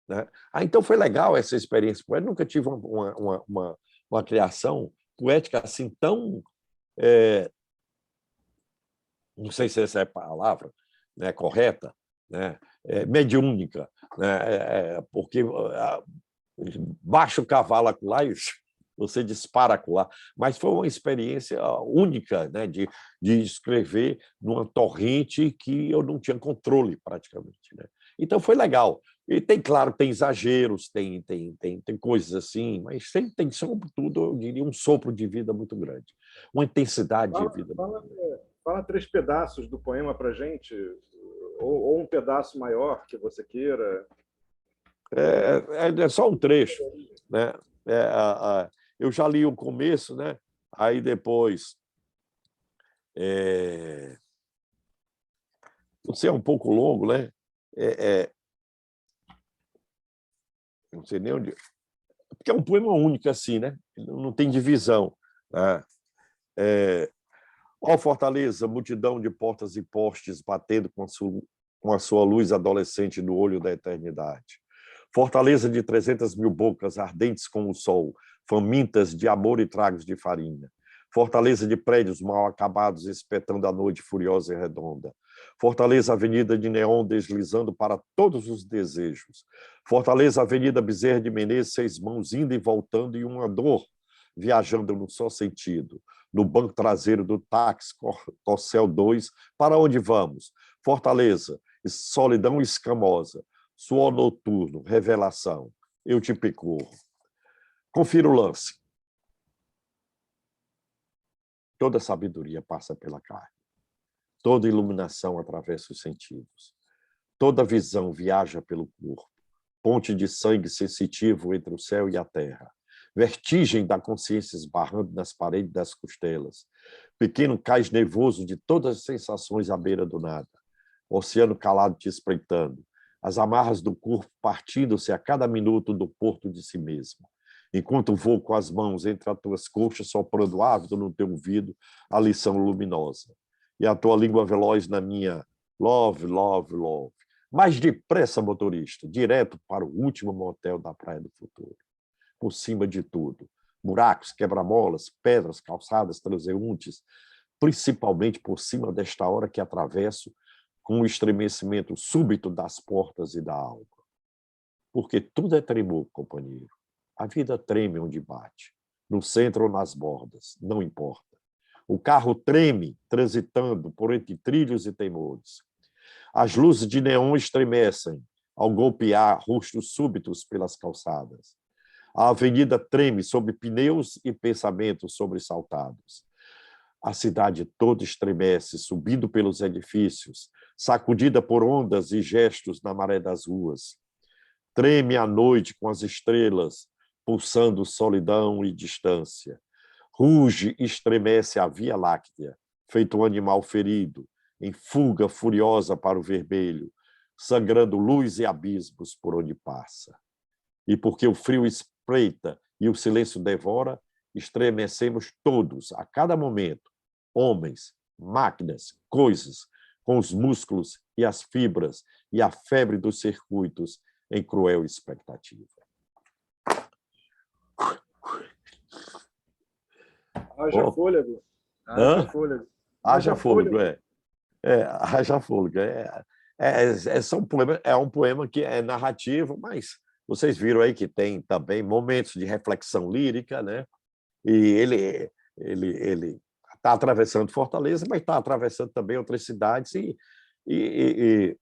né? Então foi legal essa experiência poética. Eu nunca tive uma criação poética assim tão, não sei se essa é a palavra, né, correta, né, mediúnica, né, porque baixa o cavalo acolá e você dispara acolá. Mas foi uma experiência única, né, de escrever numa torrente que eu não tinha controle, praticamente, né? Então, foi legal. E tem, claro, tem exageros, tem coisas assim, mas sempre tem, sobretudo, eu diria, um sopro de vida muito grande, uma intensidade de vida. Fala 3 pedaços do poema para a gente, ou um pedaço maior que você queira. É só um trecho, né? Eu já li o começo, né? Aí depois você é um pouco longo, né? Não sei nem onde, porque é um poema único assim, né? Não tem divisão, né? Ó Fortaleza, multidão de portas e postes batendo com a sua luz adolescente no olho da eternidade. Fortaleza de 300.000 bocas ardentes como o sol, famintas de amor e tragos de farinha. Fortaleza de prédios mal acabados espetando a noite furiosa e redonda. Fortaleza, avenida de neon deslizando para todos os desejos. Fortaleza, avenida Bezerra de Menezes, 6 mãos indo e voltando e uma dor viajando no só sentido. No banco traseiro do táxi Corcel 2, para onde vamos? Fortaleza, solidão escamosa, suor noturno, revelação. Eu te percorro. Confira o lance. Toda sabedoria passa pela carne. Toda iluminação atravessa os sentidos. Toda visão viaja pelo corpo. Ponte de sangue sensitivo entre o céu e a terra. Vertigem da consciência esbarrando nas paredes das costelas. Pequeno cais nervoso de todas as sensações à beira do nada. Oceano calado te espreitando. As amarras do corpo partindo-se a cada minuto do porto de si mesmo. Enquanto vou com as mãos entre as tuas coxas, soprando ávido no teu ouvido a lição luminosa. E a tua língua veloz na minha. Love, love, love. Mais depressa, motorista, direto para o último motel da Praia do Futuro. Por cima de tudo. Buracos, quebra-molas, pedras, calçadas, transeuntes, principalmente por cima desta hora que atravesso com o estremecimento súbito das portas e da alma. Porque tudo é tremor, companheiro. A vida treme onde bate, no centro ou nas bordas, não importa. O carro treme, transitando por entre trilhos e temores. As luzes de neon estremecem ao golpear rostos súbitos pelas calçadas. A avenida treme sob pneus e pensamentos sobressaltados. A cidade toda estremece, subindo pelos edifícios, sacudida por ondas e gestos na maré das ruas. Treme a noite com as estrelas, pulsando solidão e distância. Ruge e estremece a Via Láctea, feito um animal ferido, em fuga furiosa para o vermelho, sangrando luz e abismos por onde passa. E porque o frio espreita e o silêncio devora, estremecemos todos, a cada momento, homens, máquinas, coisas, com os músculos e as fibras e a febre dos circuitos em cruel expectativa. Haja fôlego. Haja fôlego. Haja fôlego, haja fôlego. São poemas, é um poema que é narrativo, mas vocês viram aí que tem também momentos de reflexão lírica, né? E ele está atravessando Fortaleza, mas está atravessando também outras cidades e,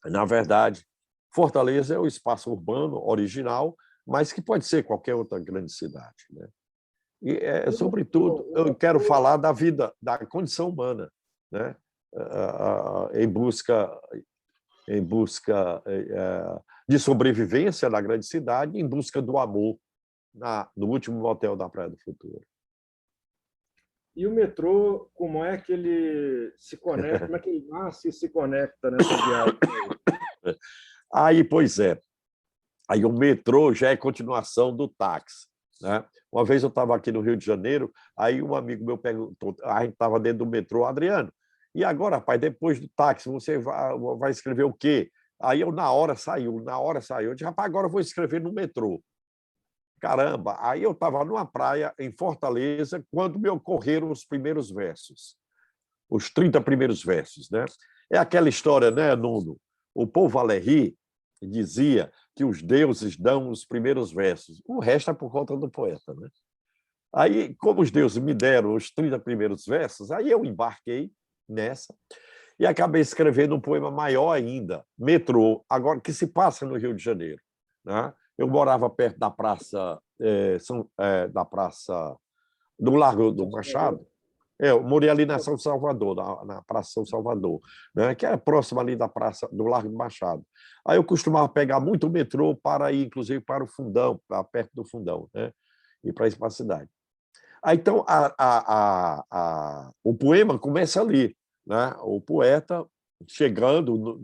na verdade, Fortaleza é o espaço urbano original, mas que pode ser qualquer outra grande cidade, né? E, sobretudo, eu quero falar da vida, da condição humana, né? em busca de sobrevivência na grande cidade, em busca do amor no último motel da Praia do Futuro. E o metrô, como é que ele se conecta? Como é que ele nasce e se conecta nessa viagem? Aí, pois é. Aí o metrô já é continuação do táxi, né? Uma vez eu estava aqui no Rio de Janeiro, aí um amigo meu perguntou, a gente estava dentro do metrô, Adriano, e agora, rapaz, depois do táxi, você vai escrever o quê? Aí eu, na hora saiu. Eu disse, rapaz, agora eu vou escrever no metrô. Caramba, aí eu estava numa praia em Fortaleza quando me ocorreram os primeiros versos, os 30 primeiros versos, né? É aquela história, né, Nuno? O Paul Valéry dizia que os deuses dão os primeiros versos, o resto é por conta do poeta, né? Aí, como os deuses me deram os 30 primeiros versos, aí eu embarquei nessa E acabei escrevendo um poema maior ainda, Metrô, agora que se passa no Rio de Janeiro, né? Eu morava perto da praça, do Largo do Machado. Eu morei ali na São Salvador, na Praça São Salvador, né? Que é próximo ali da praça do Largo do Machado. Aí eu costumava pegar muito o metrô para ir, inclusive, para o Fundão, para perto do Fundão, né? E para ir para a cidade. Aí, então, o poema começa ali, né? O poeta chegando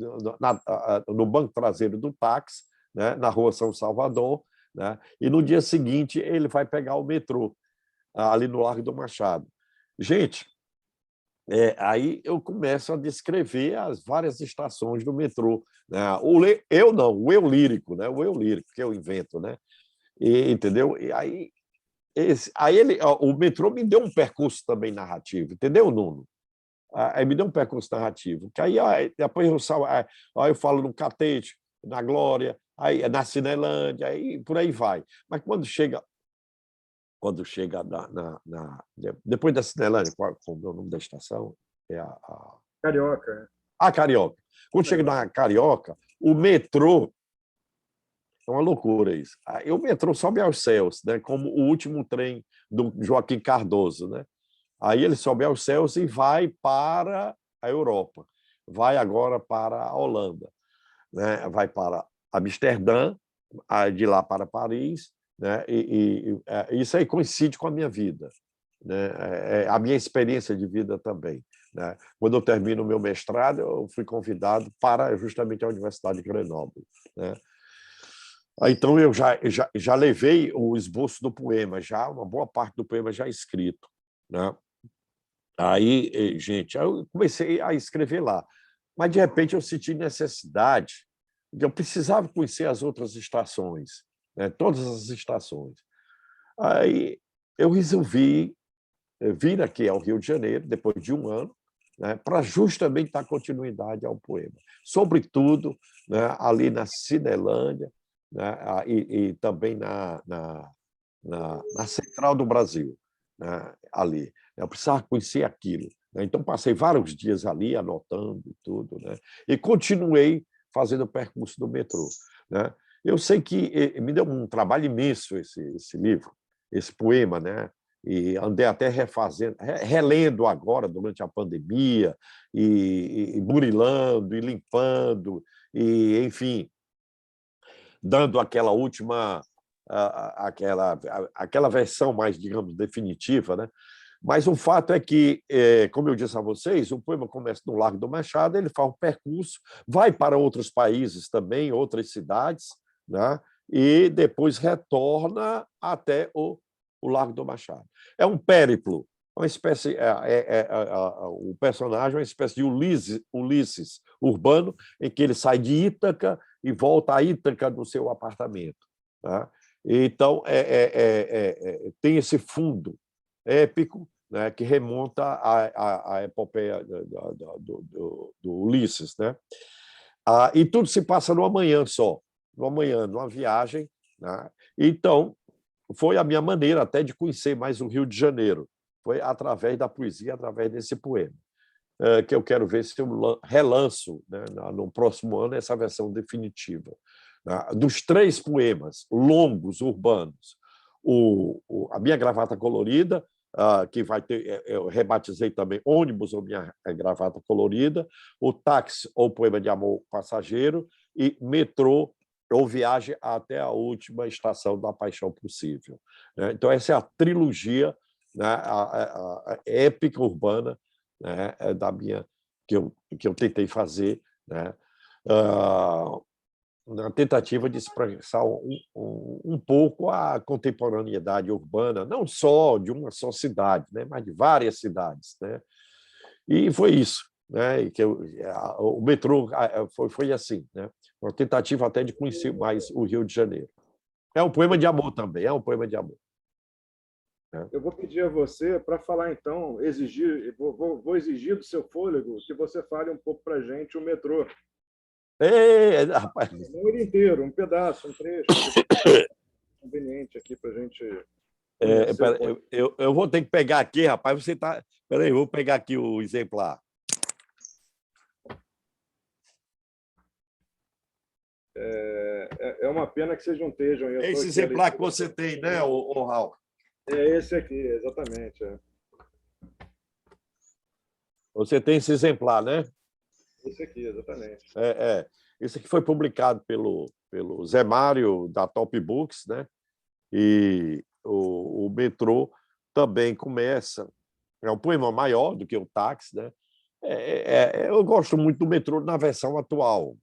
no banco traseiro do táxi, né? Na rua São Salvador, né? E no dia seguinte ele vai pegar o metrô ali no Largo do Machado. Gente, aí eu começo a descrever as várias estações do metrô, né? O eu lírico, né? O eu lírico que eu invento, né? Entendeu? E aí o metrô me deu um percurso também narrativo, entendeu, Nuno? Aí me deu um percurso narrativo, que aí depois eu falo no Catete, na Glória, aí na Cinelândia, aí por aí vai. Mas quando chega depois da Cinelândia, qual é o nome da estação? Carioca. Carioca. Quando chega na Carioca, o metrô é uma loucura isso. Aí o metrô sobe aos céus, né? Como o último trem do Joaquim Cardoso, né? Aí ele sobe aos céus e vai para a Europa. Vai agora para a Holanda, né? Vai para Amsterdã, de lá para Paris, né? Isso aí coincide com a minha vida, né? A minha experiência de vida também, né? Quando eu termino o meu mestrado, eu fui convidado para justamente a Universidade de Grenoble, né? Então, eu já levei o esboço do poema, já uma boa parte do poema já escrito, né? Aí, gente, eu comecei a escrever lá. Mas, de repente, eu senti necessidade, que eu precisava conhecer as outras estações, né? Todas as estações. Aí, eu resolvi vir aqui ao Rio de Janeiro, depois de um ano, né, para justamente dar continuidade ao poema. Sobretudo, né, ali na Cinelândia, né, e também na Central do Brasil, né, ali. Eu precisava conhecer aquilo, né? Então, passei vários dias ali, anotando tudo, né? E continuei fazendo o percurso do metrô, né? Eu sei que me deu um trabalho imenso esse livro, esse poema, né? E andei até refazendo, relendo agora, durante a pandemia, e burilando, e limpando, e, enfim, dando aquela última, aquela versão mais, digamos, definitiva, né? Mas o fato é que, como eu disse a vocês, o poema começa no Largo do Machado, ele faz um percurso, vai para outros países também, outras cidades, né? E depois retorna até o Largo do Machado. É um périplo, uma espécie, o personagem é uma espécie de Ulisses urbano, em que ele sai de Ítaca e volta a Ítaca no seu apartamento, tá? Então, tem esse fundo épico, né, que remonta à epopeia do Ulisses, né? E tudo se passa numa manhã só, numa viagem, né? Então, foi a minha maneira até de conhecer mais o Rio de Janeiro, foi através da poesia, através desse poema, que eu quero ver se eu relanço, né, no próximo ano, essa versão definitiva. Dos 3 poemas longos, urbanos, a Minha Gravata Colorida, que vai ter, eu rebatizei também Ônibus ou Minha Gravata Colorida, o Táxi ou Poema de Amor Passageiro e Metrô ou Viagem até a Última Estação da Paixão Possível. Então, essa é a trilogia, né, a épica urbana, né, que eu tentei fazer, né, na tentativa de expressar um pouco a contemporaneidade urbana, não só de uma só cidade, né, mas de várias cidades, né? E foi isso, né? O metrô foi assim, né? Uma tentativa até de conhecer mais o Rio de Janeiro. É um poema de amor também, é um poema de amor. Eu vou pedir a você para falar, então, vou exigir do seu fôlego que você fale um pouco para a gente o metrô. Rapaz. Não ele inteiro, um pedaço, um trecho, conveniente aqui para a gente. Eu vou ter que pegar aqui, rapaz. Você tá. Peraí, eu vou pegar aqui o exemplar. É uma pena que vocês não estejam. É esse exemplar que você tem, né, o Raul? É esse aqui, exatamente. Você tem esse exemplar, né? Esse aqui, exatamente. Esse aqui foi publicado pelo Zé Mário, da Top Books, né? E o Metrô também começa. É um poema maior do que o Táxi, né? Eu gosto muito do Metrô na versão atual,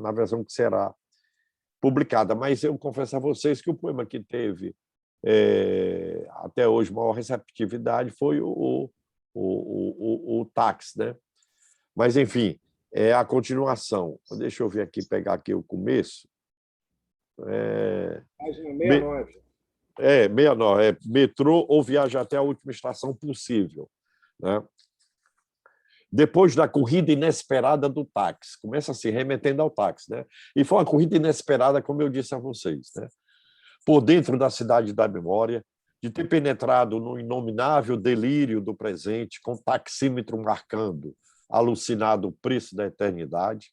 na versão que será publicada, mas eu confesso a vocês que o poema que teve até hoje maior receptividade foi o Táxi, né? Mas, enfim, é a continuação. Deixa eu ver aqui, pegar aqui o começo. Página 69. 69. Metrô ou viaja até a última estação possível, né? Depois da corrida inesperada do táxi. Começa assim, remetendo ao táxi, né? E foi uma corrida inesperada, como eu disse a vocês, né? Por dentro da cidade da memória, de ter penetrado no inominável delírio do presente, com o taxímetro marcando, alucinado, o preço da eternidade,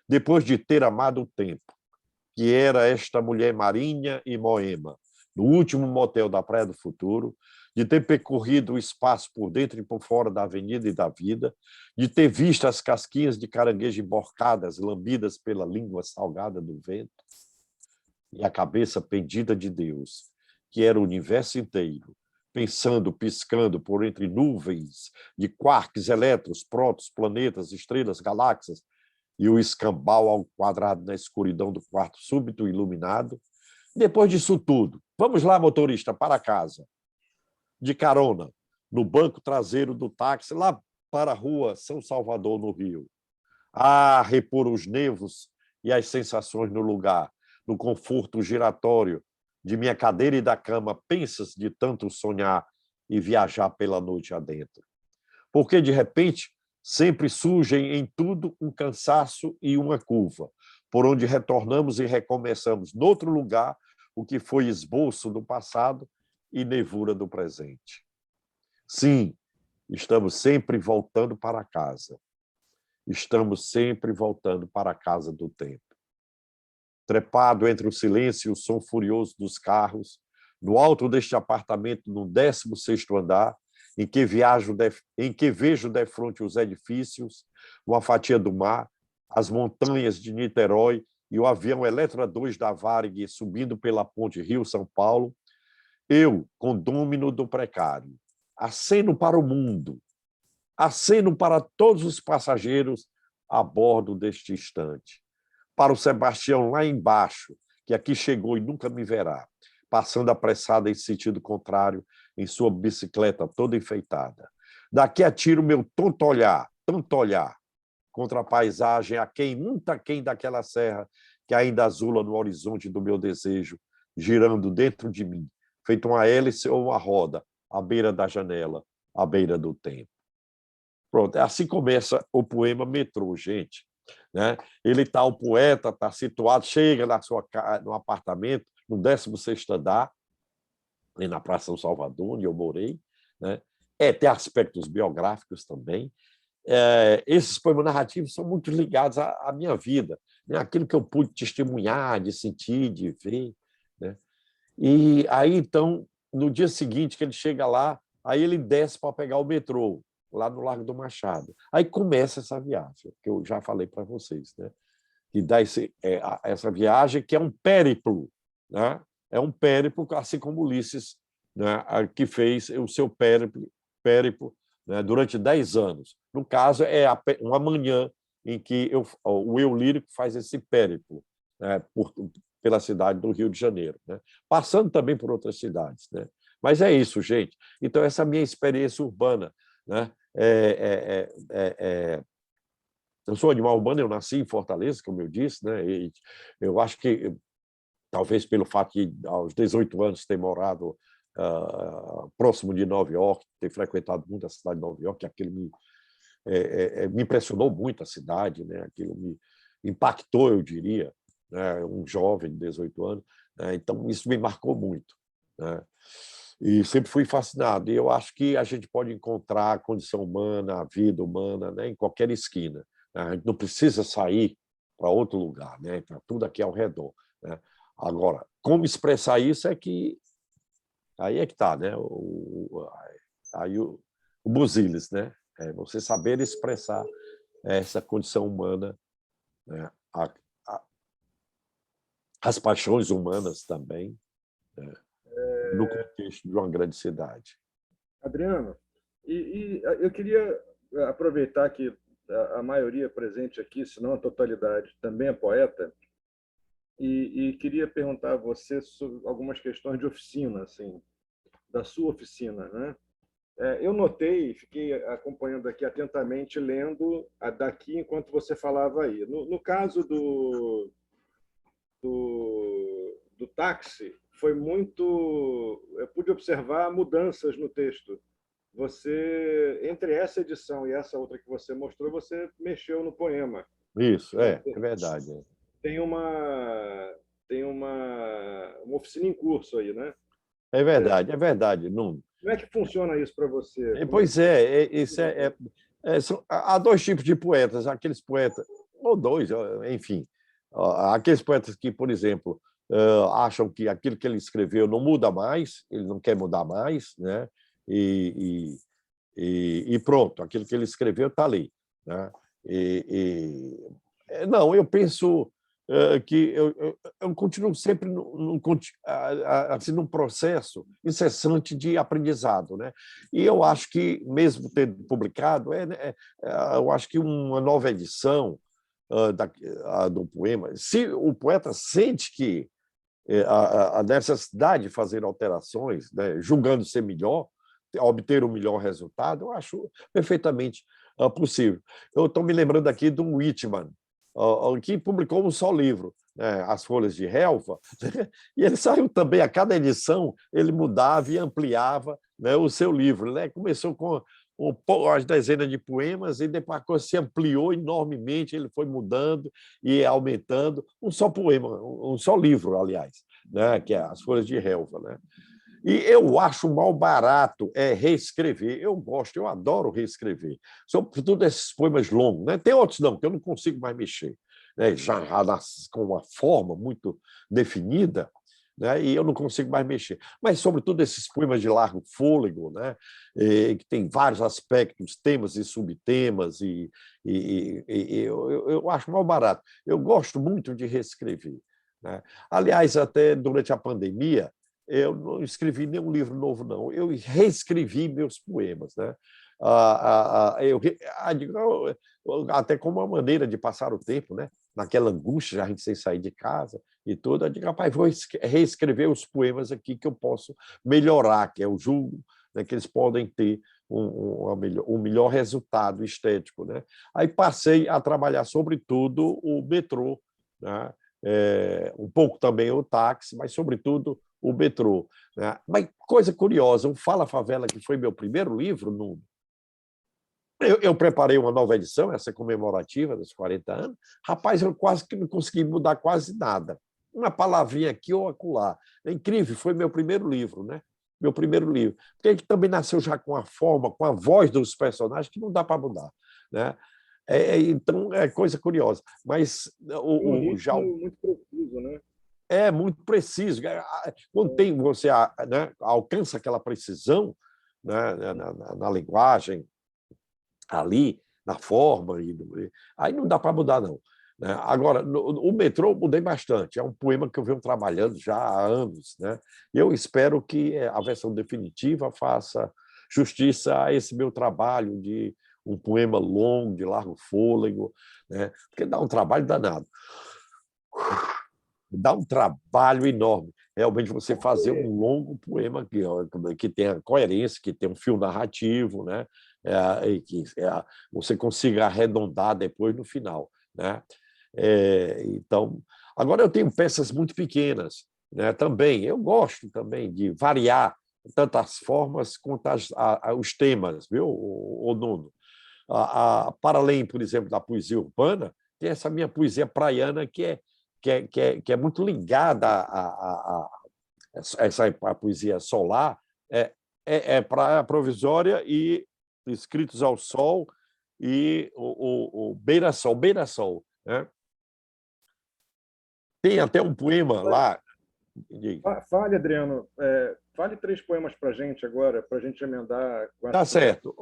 depois de ter amado o tempo, que era esta mulher marinha e moema, no último motel da Praia do Futuro, de ter percorrido o espaço por dentro e por fora da avenida e da vida, de ter visto as casquinhas de caranguejo emborcadas, lambidas pela língua salgada do vento, e a cabeça pendida de Deus, que era o universo inteiro, pensando, piscando por entre nuvens de quarks, elétrons, prótons, planetas, estrelas, galáxias, e o escambau ao quadrado na escuridão do quarto súbito iluminado. Depois disso tudo, vamos lá, motorista, para casa. De carona, no banco traseiro do táxi, lá para a rua São Salvador, no Rio. Repor os nervos e as sensações no lugar, no conforto giratório de minha cadeira e da cama, pensas de tanto sonhar e viajar pela noite adentro. Porque, de repente, sempre surgem em tudo um cansaço e uma curva, por onde retornamos e recomeçamos noutro lugar o que foi esboço do passado e nevura do presente. Sim, estamos sempre voltando para casa. Estamos sempre voltando para a casa do tempo. Trepado entre o silêncio e o som furioso dos carros, no alto deste apartamento, no 16º andar, em que vejo defronte os edifícios, uma fatia do mar, as montanhas de Niterói e o avião Eletra 2 da Varig subindo pela ponte Rio-São Paulo, eu, condômino do precário, aceno para o mundo, aceno para todos os passageiros a bordo deste instante. Para o Sebastião lá embaixo, que aqui chegou e nunca me verá, passando apressada em sentido contrário, em sua bicicleta toda enfeitada. Daqui atiro meu tanto olhar, contra a paisagem muito aquém daquela serra que ainda azula no horizonte do meu desejo, girando dentro de mim, feito uma hélice ou uma roda, à beira da janela, à beira do tempo. Pronto, assim começa o poema Metrô, gente. Né? O poeta está situado, chega no apartamento, no 16º andar, na Praça São Salvador, onde eu morei. Né? Tem aspectos biográficos também. Esses poemas narrativos são muito ligados à minha vida, né? Aquilo que eu pude testemunhar, de sentir, de ver. Né? E aí, então, no dia seguinte que ele chega lá, aí ele desce para pegar o metrô, lá no Largo do Machado. Aí começa essa viagem, que eu já falei para vocês, né? E dá essa viagem que é um périplo, né? É um périplo, assim como Ulisses, né? Que fez o seu périplo, né? Durante 10 anos. No caso, é uma manhã em que o eu lírico faz esse périplo, né? Pela cidade do Rio de Janeiro, né? Passando também por outras cidades. Né? Mas é isso, gente. Então, essa minha experiência urbana, né? Eu sou animal urbano, eu nasci em Fortaleza, como eu disse, né? E eu acho que, talvez pelo fato de, aos 18 anos, ter morado próximo de Nova York, ter frequentado muito a cidade de Nova York, aquilo me impressionou muito, a cidade, né? Aquilo me impactou, eu diria, né? Um jovem de 18 anos. Né? Então, isso me marcou muito. Né? E sempre fui fascinado. E eu acho que a gente pode encontrar a condição humana, a vida humana, né, em qualquer esquina. A gente não precisa sair para outro lugar, né? Para tudo aqui ao redor, né? Agora, como expressar isso é que aí é que está, né? Aí o busilis, né? É você saber expressar essa condição humana, né? As paixões humanas também, né? No contexto de uma grande cidade. Adriano, eu queria aproveitar que a maioria presente aqui, se não a totalidade, também é poeta, e queria perguntar a você sobre algumas questões de oficina, assim, da sua oficina, né? Eu notei, fiquei acompanhando aqui atentamente, lendo daqui enquanto você falava aí. No caso do táxi, foi muito. Eu pude observar mudanças no texto. Você, entre essa edição e essa outra que você mostrou, você mexeu no poema. Isso, é verdade. Tem uma oficina em curso aí, né? É verdade, Nuno. Como é que funciona isso para você? Pois isso há dois tipos de poetas, aqueles poetas, ou dois, enfim, aqueles poetas que, por exemplo, acham que aquilo que ele escreveu não muda mais, ele não quer mudar mais, né? E pronto, aquilo que ele escreveu está ali, né? Não, eu penso que eu continuo sempre assim, num processo incessante de aprendizado, né? E eu acho que, mesmo tendo publicado, eu acho que uma nova edição do poema, se o poeta sente que a necessidade de fazer alterações, né, julgando ser melhor, obter o melhor resultado, eu acho perfeitamente possível. Eu estou me lembrando aqui de um Whitman, que publicou um só livro, né, As Folhas de Relva, e ele saiu também, a cada edição, ele mudava e ampliava, né, o seu livro, né? Começou com umas dezenas de poemas e depois a coisa se ampliou enormemente, ele foi mudando e aumentando. Um só poema, um só livro, aliás, né, que é As Folhas de Relva, né? E eu acho mal barato reescrever. Eu adoro reescrever. Sobretudo esses poemas longos, né? Tem outros não, que eu não consigo mais mexer, né? Já com uma forma muito definida, né? E eu não consigo mais mexer. Mas, sobretudo, esses poemas de largo fôlego, né? Que tem vários aspectos, temas e subtemas, eu acho mal barato. Eu gosto muito de reescrever, né? Aliás, até durante a pandemia, eu não escrevi nenhum livro novo, não. Eu reescrevi meus poemas, né? Até como uma maneira de passar o tempo, né? Naquela angústia, a gente sem sair de casa e tudo, eu digo, rapaz, vou reescrever os poemas aqui que eu posso melhorar, que eu julgo, né, que eles podem ter um melhor resultado estético, né? Aí passei a trabalhar, sobretudo, o metrô, né? Um pouco também o táxi, mas, sobretudo, o metrô, né? Mas coisa curiosa, o Fala Favela, que foi meu primeiro livro, eu preparei uma nova edição, essa comemorativa dos 40 anos. Rapaz, eu quase que não consegui mudar quase nada. Uma palavrinha aqui ou acolá. É incrível, foi meu primeiro livro, né? Meu primeiro livro. Porque ele também nasceu já com a forma, com a voz dos personagens, que não dá para mudar, né? Então, é coisa curiosa. Mas já muito preciso, né? É muito preciso. Quando você, né, alcança aquela precisão, né, na linguagem, ali, na forma, aí não dá para mudar, não, né? Agora, o metrô eu mudei bastante. É um poema que eu venho trabalhando já há anos, né? E eu espero que a versão definitiva faça justiça a esse meu trabalho de um poema longo, de largo fôlego, né? Porque dá um trabalho danado. Dá um trabalho enorme, realmente, você fazer um longo poema que tenha coerência, que tenha um fio narrativo, né? E que você consiga arredondar depois no final, né? Então, agora eu tenho peças muito pequenas, né? Também eu gosto também de variar tanto as formas quanto os temas, viu, o Nuno? Para além, por exemplo, da poesia urbana, tem essa minha poesia praiana que é muito ligada a poesia solar, praia provisória e escritos ao sol e o beira-sol, né? Tem até um poema lá. Fale, Adriano, fale 3 poemas para a gente agora, para a gente emendar. Tá certo.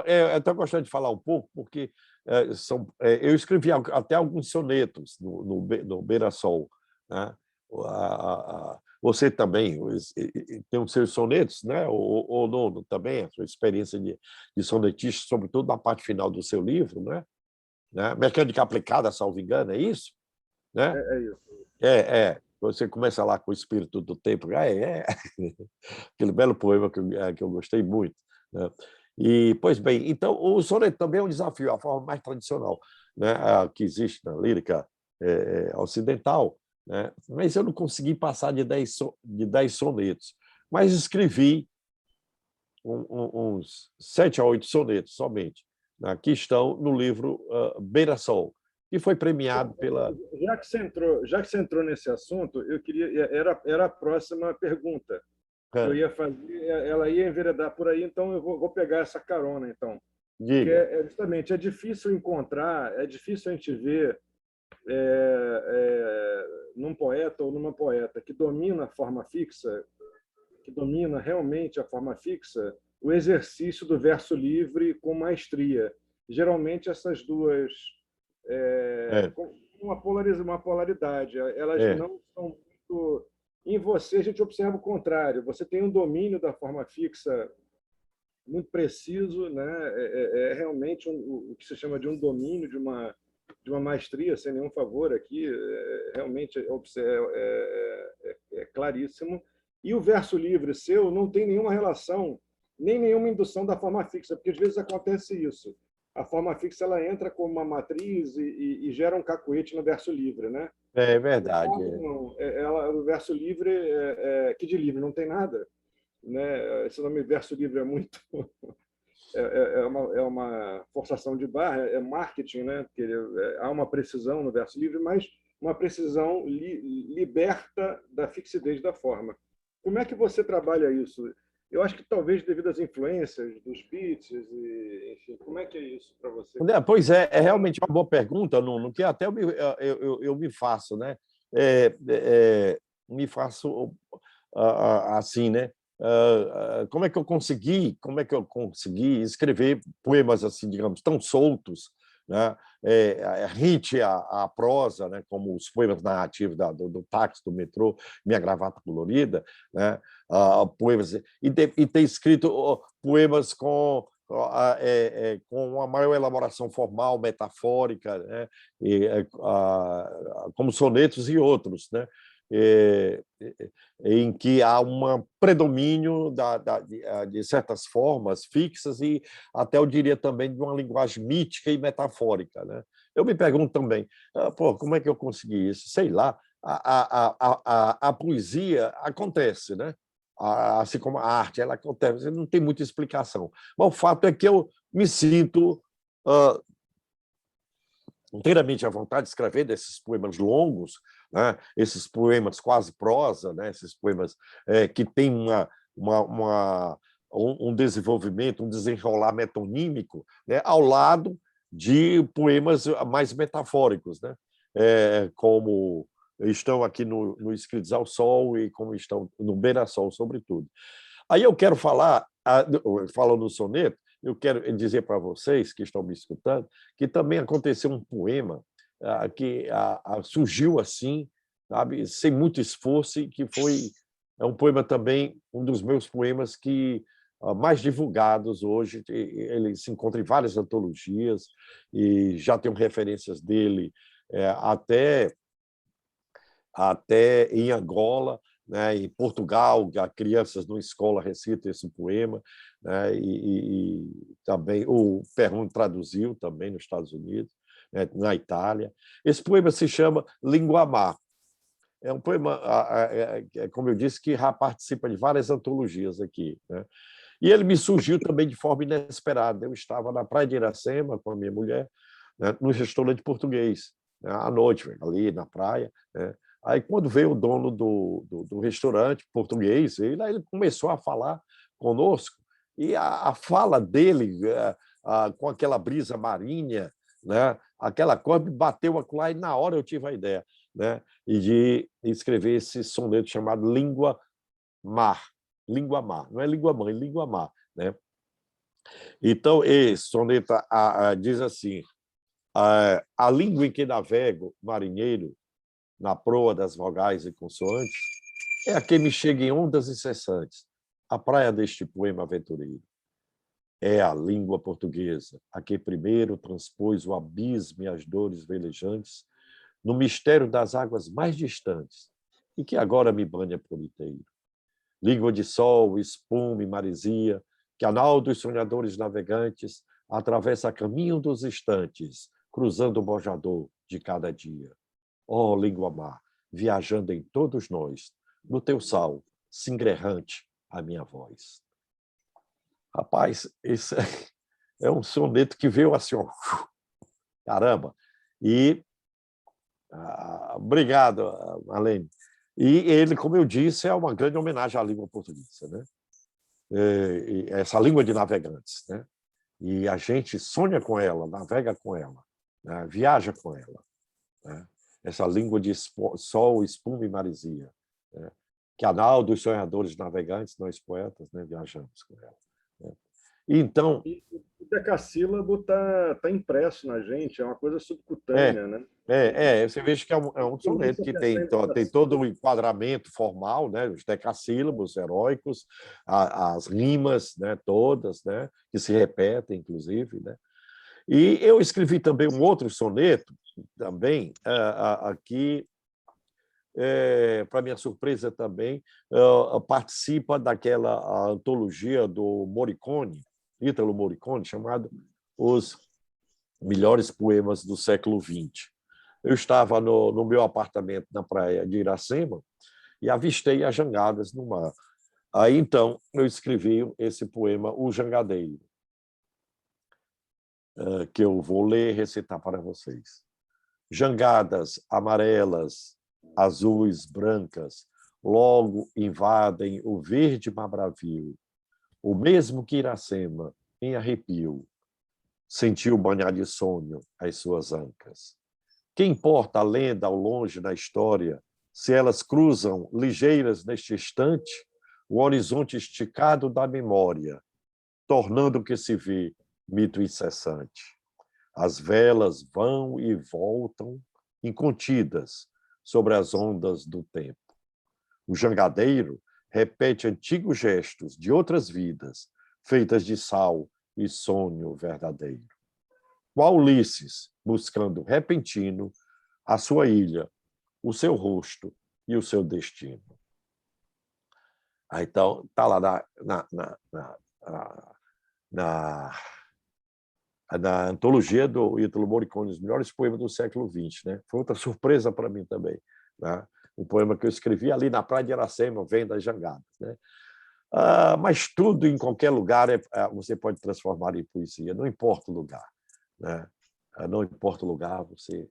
Eu até gostaria de falar um pouco, porque eu escrevi até alguns sonetos no Beira-Sol, né? Você também tem os seus sonetos, né? O Nono também, a sua experiência de sonetista, sobretudo na parte final do seu livro, né? Mecânica aplicada, salvo engano, é isso? Né? É isso. Você começa lá com o Espírito do Tempo, aquele belo poema que eu gostei muito, né? E, pois bem, então o soneto também é um desafio, a forma mais tradicional, né, que existe na lírica ocidental, né? Mas eu não consegui passar de 10 sonetos, mas escrevi uns 7 a 8 sonetos somente, né, que estão no livro Beira-Sol, que foi premiado pela... Já que você entrou nesse assunto, eu queria... Era a próxima pergunta que eu ia fazer, ela ia enveredar por aí, então eu vou pegar essa carona, então. Diga. Porque justamente é difícil encontrar, é difícil a gente ver num poeta ou numa poeta que domina a forma fixa, que domina realmente a forma fixa, o exercício do verso livre com maestria. Geralmente essas duas com uma polaridade, elas não são muito... Em você a gente observa o contrário, você tem um domínio da forma fixa muito preciso, né? Realmente o que se chama de um domínio, de uma maestria, sem nenhum favor aqui, realmente é claríssimo. E o verso livre seu não tem nenhuma relação, nem nenhuma indução da forma fixa, porque às vezes acontece isso. A forma fixa ela entra como uma matriz e gera um cacuete no verso livre, né? É verdade. Não, o verso livre que de livre não tem nada, né? Esse nome verso livre é muito uma forçação de barra, é marketing, né? Porque há uma precisão no verso livre, mas uma precisão liberta da fixidez da forma. Como é que você trabalha isso? Eu acho que talvez devido às influências dos beats, enfim, como é que é isso para você? Pois é realmente uma boa pergunta, Nuno, que até eu me faço, né? Me faço assim, né? Como é que eu consegui escrever poemas assim, digamos, tão soltos, né? Rite a prosa, né? Como os poemas narrativos do táxi, do metrô, Minha Gravata Colorida, né? Poemas e ter escrito poemas com uma maior elaboração formal, metafórica, né? Como sonetos e outros, né? Em que há um predomínio de certas formas fixas e até, eu diria, também de uma linguagem mítica e metafórica, né? Eu me pergunto também, como é que eu consegui isso? Sei lá, a poesia acontece, né? Assim como a arte, ela acontece, não tem muita explicação. Mas o fato é que eu me sinto inteiramente à vontade de escrever desses poemas longos, né? Esses poemas quase prosa, né? Esses poemas que têm um desenvolvimento, um desenrolar metonímico, né? Ao lado de poemas mais metafóricos, né? Como estão aqui no Escritos ao Sol e como estão no Beira-Sol, sobretudo. Aí eu quero falar, falando no soneto, eu quero dizer para vocês que estão me escutando que também aconteceu um poema que surgiu assim, sabe, sem muito esforço, e que é um poema também, um dos meus poemas que mais divulgados hoje. Ele se encontra em várias antologias e já tenho referências dele até em Angola, né, em Portugal, crianças numa escola recitam esse poema, né, e também o Perrone traduziu também nos Estados Unidos, né, na Itália. Esse poema se chama Linguamar. É um poema, como eu disse, que já participa de várias antologias aqui, né? E ele me surgiu também de forma inesperada. Eu estava na praia de Iracema com a minha mulher, né, num restaurante português, né, à noite, ali na praia, né? Aí, quando veio o dono do restaurante português, ele começou a falar conosco, e a fala dele, com aquela brisa marinha, né, aquela coisa me bateu lá, e na hora eu tive a ideia. né, e de escrever esse soneto chamado Língua-Mar. Língua-Mar, não é língua-mãe, língua-mar, né? Então, esse soneto diz assim: a língua em que navego, marinheiro, na proa das vogais e consoantes, é a que me chega em ondas incessantes, a praia deste poema aventureiro. É a língua portuguesa, a que primeiro transpôs o abismo e as dores velejantes no mistério das águas mais distantes, e que agora me banha por inteiro. Língua de sol, espuma e maresia, que a nau dos sonhadores navegantes atravessa a caminho dos instantes, cruzando o bojador de cada dia. Ó língua-mar, viajando em todos nós, no teu sal, singrerrante a minha voz. Rapaz, esse é um soneto que veio assim, ó, caramba. E obrigado, Marlene. E ele, como eu disse, é uma grande homenagem à língua portuguesa, né? Essa língua de navegantes, né? E a gente sonha com ela, navega com ela, né? Viaja com ela, né? Essa língua de sol, espuma e maresia, né? Que a nau dos sonhadores navegantes, nós poetas, né? Viajamos com ela, né? Então, o decassílabo está impresso na gente, é uma coisa subcutânea, né? Você veja que é um soneto que tem todo o enquadramento formal, né? Os decassílabos heróicos, as rimas, né? Todas, né? Que se repetem, inclusive, né? E eu escrevi também um outro soneto, também, aqui, para minha surpresa também, participa daquela antologia do Morricone, Ítalo Morricone, chamado Os Melhores Poemas do Século XX. Eu estava no meu apartamento na praia de Iracema e avistei as jangadas no mar. Aí, então, eu escrevi esse poema, O Jangadeiro, que eu vou ler e recitar para vocês. Jangadas amarelas, azuis, brancas, logo invadem o verde mar bravio, o mesmo que Iracema, em arrepio, sentiu banhar de sonho as suas ancas. Que importa a lenda ao longe da história, se elas cruzam ligeiras neste instante o horizonte esticado da memória, tornando o que se vê mito incessante. As velas vão e voltam incontidas sobre as ondas do tempo. O jangadeiro repete antigos gestos de outras vidas, feitas de sal e sonho verdadeiro. Qual Ulisses, buscando repentino a sua ilha, o seu rosto e o seu destino. Então, está lá na antologia do Ítalo Morricone, Os Melhores Poemas do Século XX. Né? Foi outra surpresa para mim também. Né? Um poema que eu escrevi ali na praia de Iracema, vem das jangadas. Né? Mas tudo, em qualquer lugar, você pode transformar em poesia, não importa o lugar. Né? Não importa o lugar, você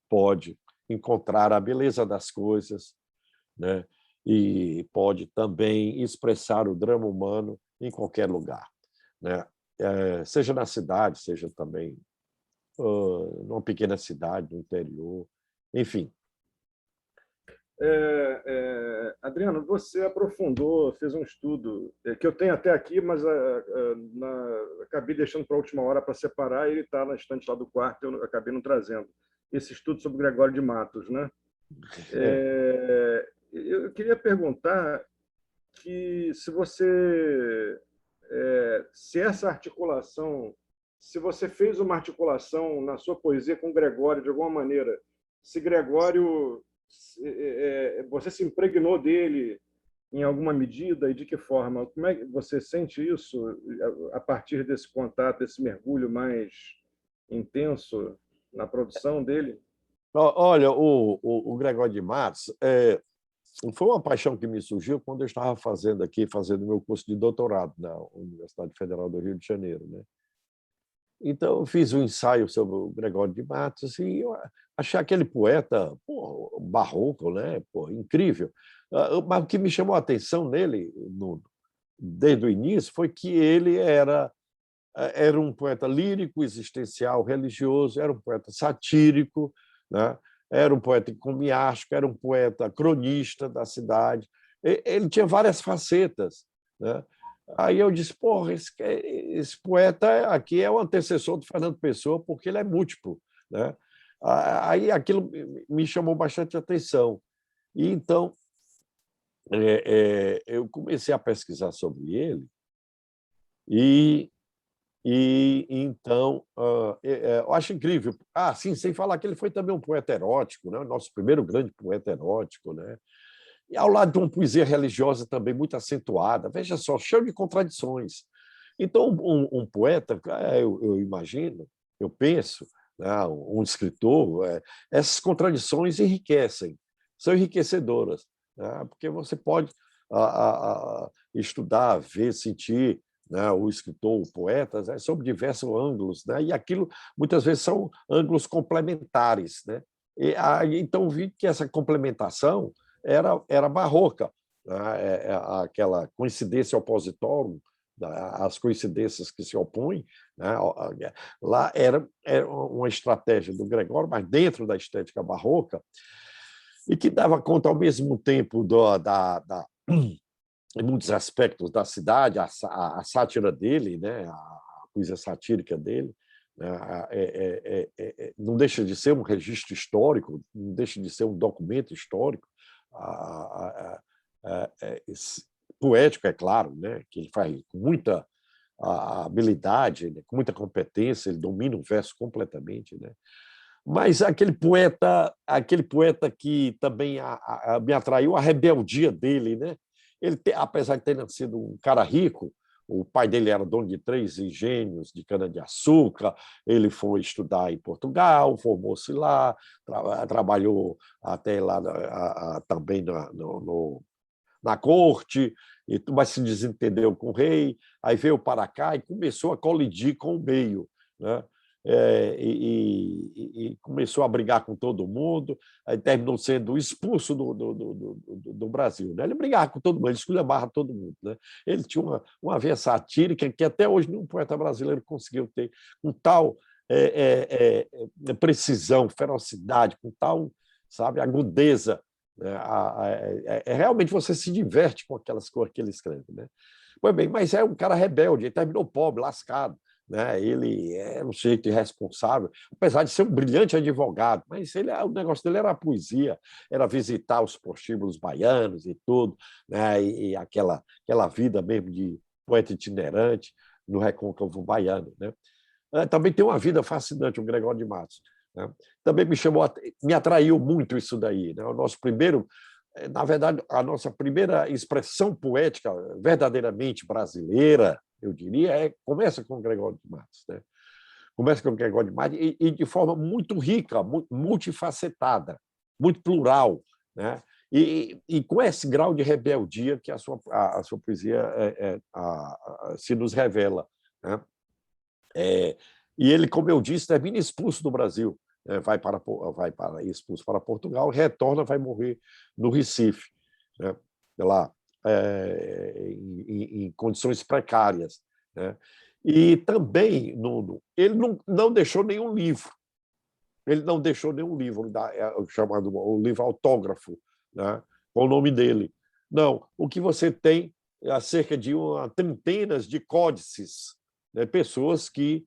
pode encontrar a beleza das coisas, né? E pode também expressar o drama humano em qualquer lugar, né? Seja na cidade, seja também numa pequena cidade, no interior, enfim. Adriano, você aprofundou, fez um estudo que eu tenho até aqui, mas acabei deixando para a última hora para separar, e ele está na estante lá do quarto, eu acabei não trazendo. Esse estudo sobre Gregório de Matos, né? Eu queria perguntar que se essa articulação, se você fez uma articulação na sua poesia com Gregório de alguma maneira, se Gregório, você se impregnou dele em alguma medida e de que forma? Como é que você sente isso a partir desse contato, desse mergulho mais intenso na produção dele? Olha, o Gregório de Matos foi uma paixão que me surgiu quando eu estava fazendo meu curso de doutorado na Universidade Federal do Rio de Janeiro, né? Então, eu fiz um ensaio sobre o Gregório de Matos e eu achei aquele poeta barroco, né? Incrível. Mas o que me chamou a atenção nele, desde o início, foi que ele era era um poeta lírico, existencial, religioso, era um poeta satírico, né? Era um poeta encomiástico, era um poeta cronista da cidade. Ele tinha várias facetas, né? Aí eu disse, porra, esse poeta aqui é o antecessor do Fernando Pessoa, porque ele é múltiplo, né? Aí aquilo me chamou bastante atenção. E então eu comecei a pesquisar sobre ele e então eu acho incrível. Sim, sem falar que ele foi também um poeta erótico, né? O nosso primeiro grande poeta erótico, né? E ao lado de uma poesia religiosa também muito acentuada. Veja só, cheio de contradições. Então, um poeta, eu imagino, eu penso, né, um escritor, essas contradições enriquecem, são enriquecedoras, né, porque você pode estudar, ver, sentir, né, o escritor, o poeta, né, sob diversos ângulos, né, e aquilo muitas vezes são ângulos complementares, né? Então vi que essa complementação era barroca, né? Aquela coincidência opositória, as coincidências que se opõem, né? Lá era uma estratégia do Gregório, mas dentro da estética barroca, e que dava conta ao mesmo tempo em muitos aspectos da cidade, a sátira dele, né? A coisa satírica dele, né? Não deixa de ser um registro histórico, não deixa de ser um documento histórico, poético, é claro, né? Que ele faz com muita habilidade, né? Com muita competência, ele domina o verso completamente, né? Mas aquele poeta que também me atraiu, a rebeldia dele, né? Ele, apesar de ter nascido um cara rico, o pai dele era dono de 3 engenhos de cana-de-açúcar, ele foi estudar em Portugal, formou-se lá, trabalhou até lá também na corte, mas se desentendeu com o rei, aí veio para cá e começou a colidir com o meio, né? E começou a brigar com todo mundo, aí terminou sendo expulso do Brasil, né? Ele brigava com todo mundo, ele esculhambava todo mundo, né? Ele tinha uma veia satírica que até hoje nenhum poeta brasileiro conseguiu ter, com tal precisão, ferocidade, com tal, sabe, agudeza, né? Realmente você se diverte com aquelas coisas que ele escreve, né? Pois bem, mas é um cara rebelde, ele terminou pobre, lascado, né? Ele é um sujeito irresponsável, apesar de ser um brilhante advogado, mas o negócio dele era a poesia, era visitar os prostíbulos baianos e tudo, né? E aquela vida mesmo de poeta itinerante no recôncavo baiano, né? Também tem uma vida fascinante, o Gregório de Matos, né? Também me atraiu muito isso daí, né? O nosso primeiro, na verdade, a nossa primeira expressão poética verdadeiramente brasileira, eu diria, começa com o Gregório de Matos, né? Começa com o Gregório de Matos e de forma muito rica, multifacetada, muito plural, né? E com esse grau de rebeldia que a sua poesia se nos revela, né? E ele, como eu disse, termina expulso do Brasil, vai expulso para Portugal, retorna, vai morrer no Recife, né? Lá, em condições precárias, né? E também ele não deixou nenhum livro, chamado o livro autógrafo, né? Com o nome dele. Não, o que você tem é cerca de uma trentenas de códices, né? Pessoas que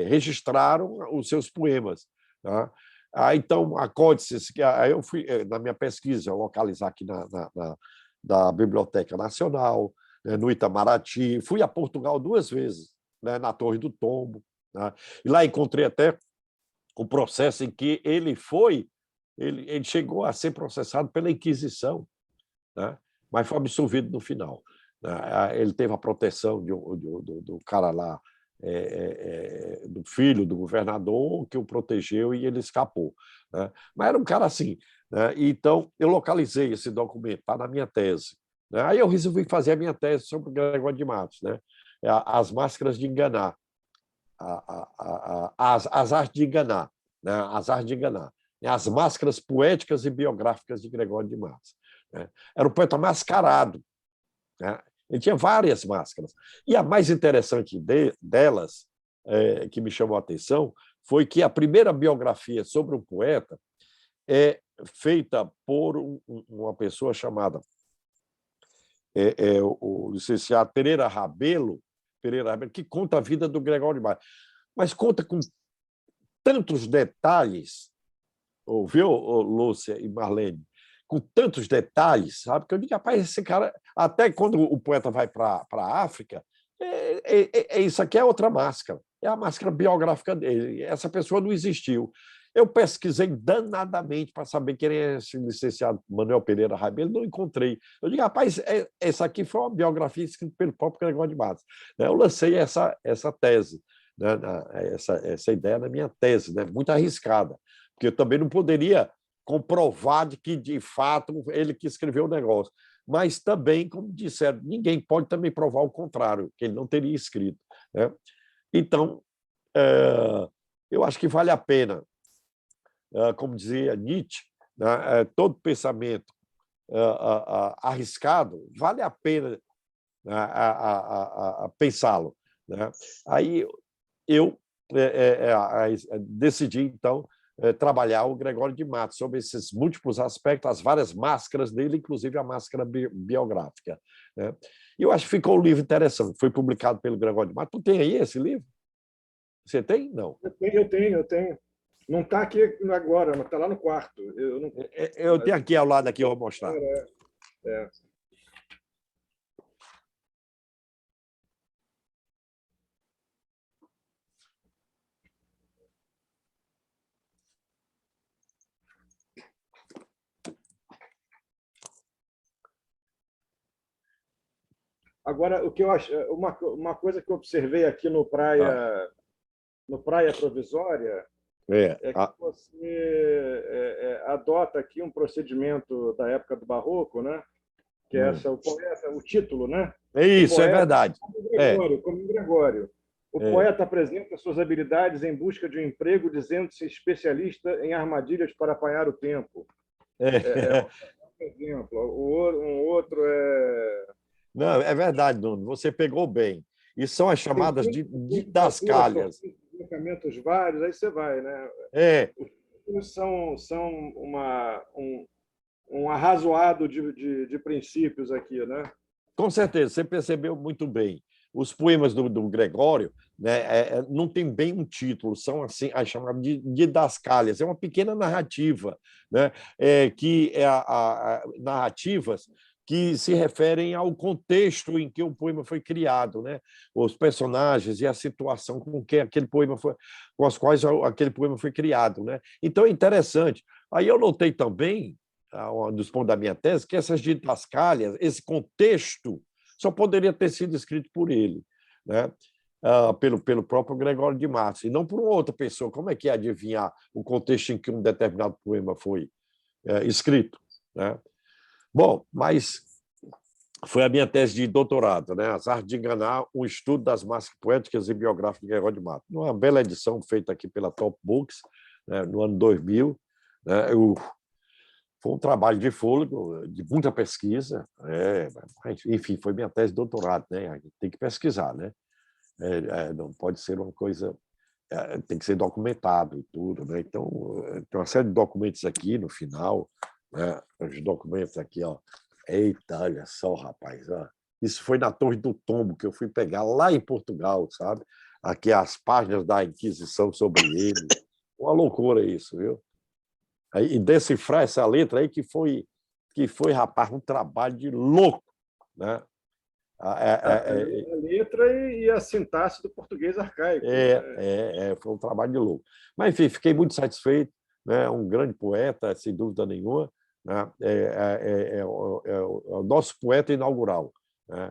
registraram os seus poemas, tá? Então, a códices, eu fui, na minha pesquisa, localizar aqui da Biblioteca Nacional, no Itamaraty, fui a Portugal 2 vezes, né, na Torre do Tombo, né? E lá encontrei até o processo em que ele chegou a ser processado pela Inquisição, né? Mas foi absolvido no final, né? Ele teve a proteção do cara lá, do filho do governador, que o protegeu e ele escapou, né? Mas era um cara assim, né? Então, eu localizei esse documento, está na minha tese, né? Aí eu resolvi fazer a minha tese sobre o Gregório de Matos, né? As máscaras de enganar, as artes de enganar, né? As artes de enganar, as máscaras poéticas e biográficas de Gregório de Matos, né? Era um poeta mascarado, né? Ele tinha várias máscaras. E a mais interessante delas, que me chamou a atenção, foi que a primeira biografia sobre um poeta é feita por uma pessoa chamada o licenciado Pereira Rabelo, que conta a vida do Gregório de Matos. Mas conta com tantos detalhes, ouviu, Lúcia e Marlene? Com tantos detalhes, sabe? Que eu digo, rapaz, esse cara, até quando o poeta vai para a África, isso aqui é outra máscara, é a máscara biográfica dele. Essa pessoa não existiu. Eu pesquisei danadamente para saber quem é esse licenciado Manuel Pereira Rabelo, não encontrei. Eu digo, rapaz, essa aqui foi uma biografia escrita pelo próprio Gregório de Matos. Eu lancei essa tese, né? essa ideia na minha tese, né? Muito arriscada, porque eu também não poderia comprovar de que, de fato, ele que escreveu o negócio. Mas também, como disseram, ninguém pode também provar o contrário, que ele não teria escrito, né? Então, eu acho que vale a pena, como dizia Nietzsche, né? Todo pensamento arriscado vale a pena pensá-lo, né? Aí eu decidi, então, trabalhar o Gregório de Matos sobre esses múltiplos aspectos, as várias máscaras dele, inclusive a máscara biográfica, né? E eu acho que ficou um livro interessante. Foi publicado pelo Gregório de Matos. Tu tem aí esse livro? Você tem? Não. Eu tenho. Não está aqui agora, mas está lá no quarto. Eu tenho aqui ao lado, aqui, eu vou mostrar. Agora, o que eu acho, uma coisa que eu observei aqui no Praia Provisória é que você adota aqui um procedimento da época do Barroco, né? Que é o poeta, o título, né? É isso, poeta, é verdade. Como Gregório. O poeta apresenta suas habilidades em busca de um emprego, dizendo-se especialista em armadilhas para apanhar o tempo. Um exemplo. Um outro é... Não, é verdade, Nuno, você pegou bem. E são as chamadas de didascálias. Deslocamentos vários, aí você vai, né? Os são um arrazoado de princípios aqui, né? Com certeza, você percebeu muito bem. Os poemas do Gregório, né, não tem bem um título, são assim as chamadas de didascálias. É uma pequena narrativa, né, narrativas que se referem ao contexto em que o poema foi criado, né? Os personagens e a situação com que aquele poema foi, com as quais aquele poema foi criado, né? Então é interessante. Aí eu notei também, dos pontos da minha tese, que essas didascálias, esse contexto, só poderia ter sido escrito por ele, né? Pelo próprio Gregório de Matos, e não por uma outra pessoa. Como é que é adivinhar o contexto em que um determinado poema foi escrito, né? Bom, mas foi a minha tese de doutorado, né? As Artes de Enganar, um estudo das máscaras poéticas e biográficas de Gregório de Matos. Uma bela edição feita aqui pela Top Books, né, no ano 2000. Né? Foi um trabalho de fôlego, de muita pesquisa. Enfim, foi minha tese de doutorado, né? A gente tem que pesquisar, né? Não pode ser uma coisa... tem que ser documentado e tudo, né? Então, tem uma série de documentos aqui no final, né? Os documentos aqui, ó. Eita, olha só, rapaz. Ó. Isso foi na Torre do Tombo, que eu fui pegar lá em Portugal, sabe? Aqui as páginas da Inquisição sobre ele. Uma loucura isso, viu? E decifrar essa letra aí que foi, rapaz, um trabalho de louco, né? A letra e a sintaxe do português arcaico. Foi um trabalho de louco. Mas, enfim, fiquei muito satisfeito, né? Um grande poeta, sem dúvida nenhuma, né? É o nosso poeta inaugural, né?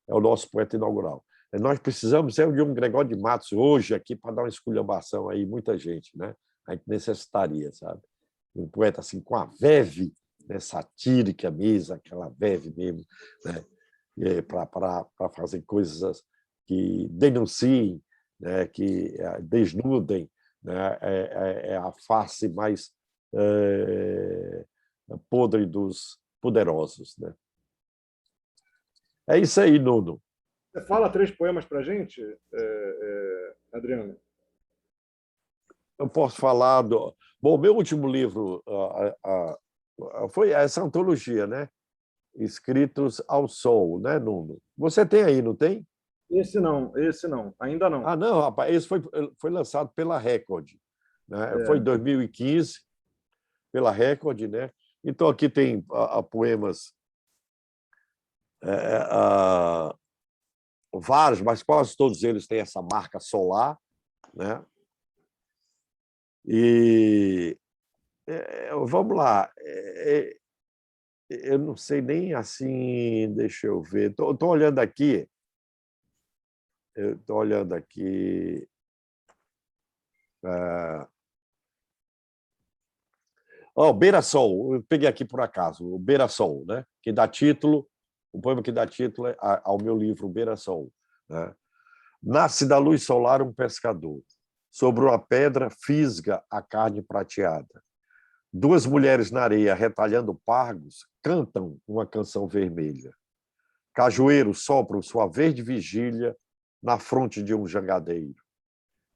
É o nosso poeta inaugural. Nós precisamos de um Gregório de Matos hoje aqui para dar uma esculhambação aí, muita gente, né? A gente necessitaria, sabe? Um poeta assim com a verve, né, satírica mesmo, aquela verve mesmo, né, para fazer coisas que denunciem, né, que desnudem, né, a face mais podre dos poderosos, né? É isso aí, Nuno. Você fala 3 poemas para a gente, Adriano? Eu posso falar do... Bom, meu último livro foi essa antologia, né? Escritos ao Sol, né, Nuno? Você tem aí, não tem? Esse não, ainda não. Ah, não, rapaz, esse foi lançado pela Record, né? Foi em 2015, pela Record, né? Então, aqui tem poemas vários, mas quase todos eles têm essa marca solar, né? E vamos lá, eu não sei nem assim, deixa eu ver, estou olhando aqui, o Beira-Sol, eu peguei aqui por acaso, o Beira-Sol, né? Que dá título, o poema que dá título ao meu livro Beira-Sol, né? Nasce da luz solar um pescador, sobre uma pedra fisga a carne prateada. 2 mulheres na areia retalhando pargos cantam uma canção vermelha. Cajueiros sopram sua verde vigília na fronte de um jangadeiro.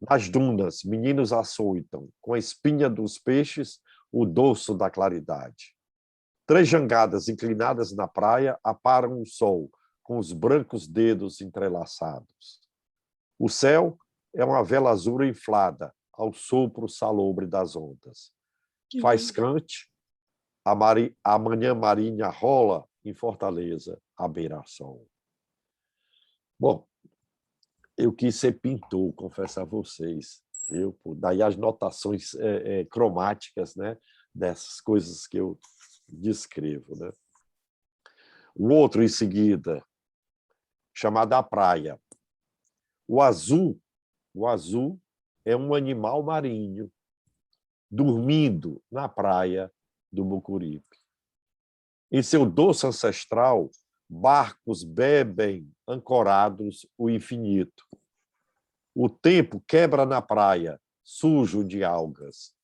Nas dunas, meninos açoitam, com a espinha dos peixes, o dorso da claridade. 3 jangadas inclinadas na praia aparam o sol, com os brancos dedos entrelaçados. O céu é uma vela azul inflada, ao sopro salobre das ondas. Faz cante, a manhã marinha rola em Fortaleza, à beira-sol. Bom, eu quis ser pintor, confesso a vocês. Daí as notações cromáticas, né, dessas coisas que eu descrevo, né? O outro, em seguida, chamado A Praia. O azul é um animal marinho dormindo na praia do Mucuripe. Em seu doce ancestral, barcos bebem ancorados o infinito. O tempo quebra na praia, sujo de algas.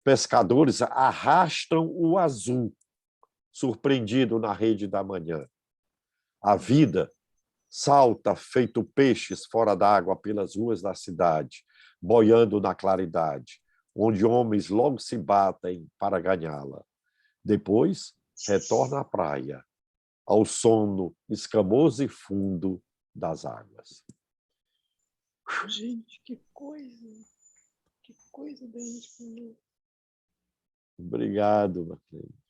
Pescadores arrastam o azul, surpreendido na rede da manhã. A vida salta feito peixes fora d'água pelas ruas da cidade, boiando na claridade, onde homens logo se batem para ganhá-la. Depois, retorna à praia, ao sono escamoso e fundo das águas. Gente, que coisa da gente falou. Obrigado, Marquinhos.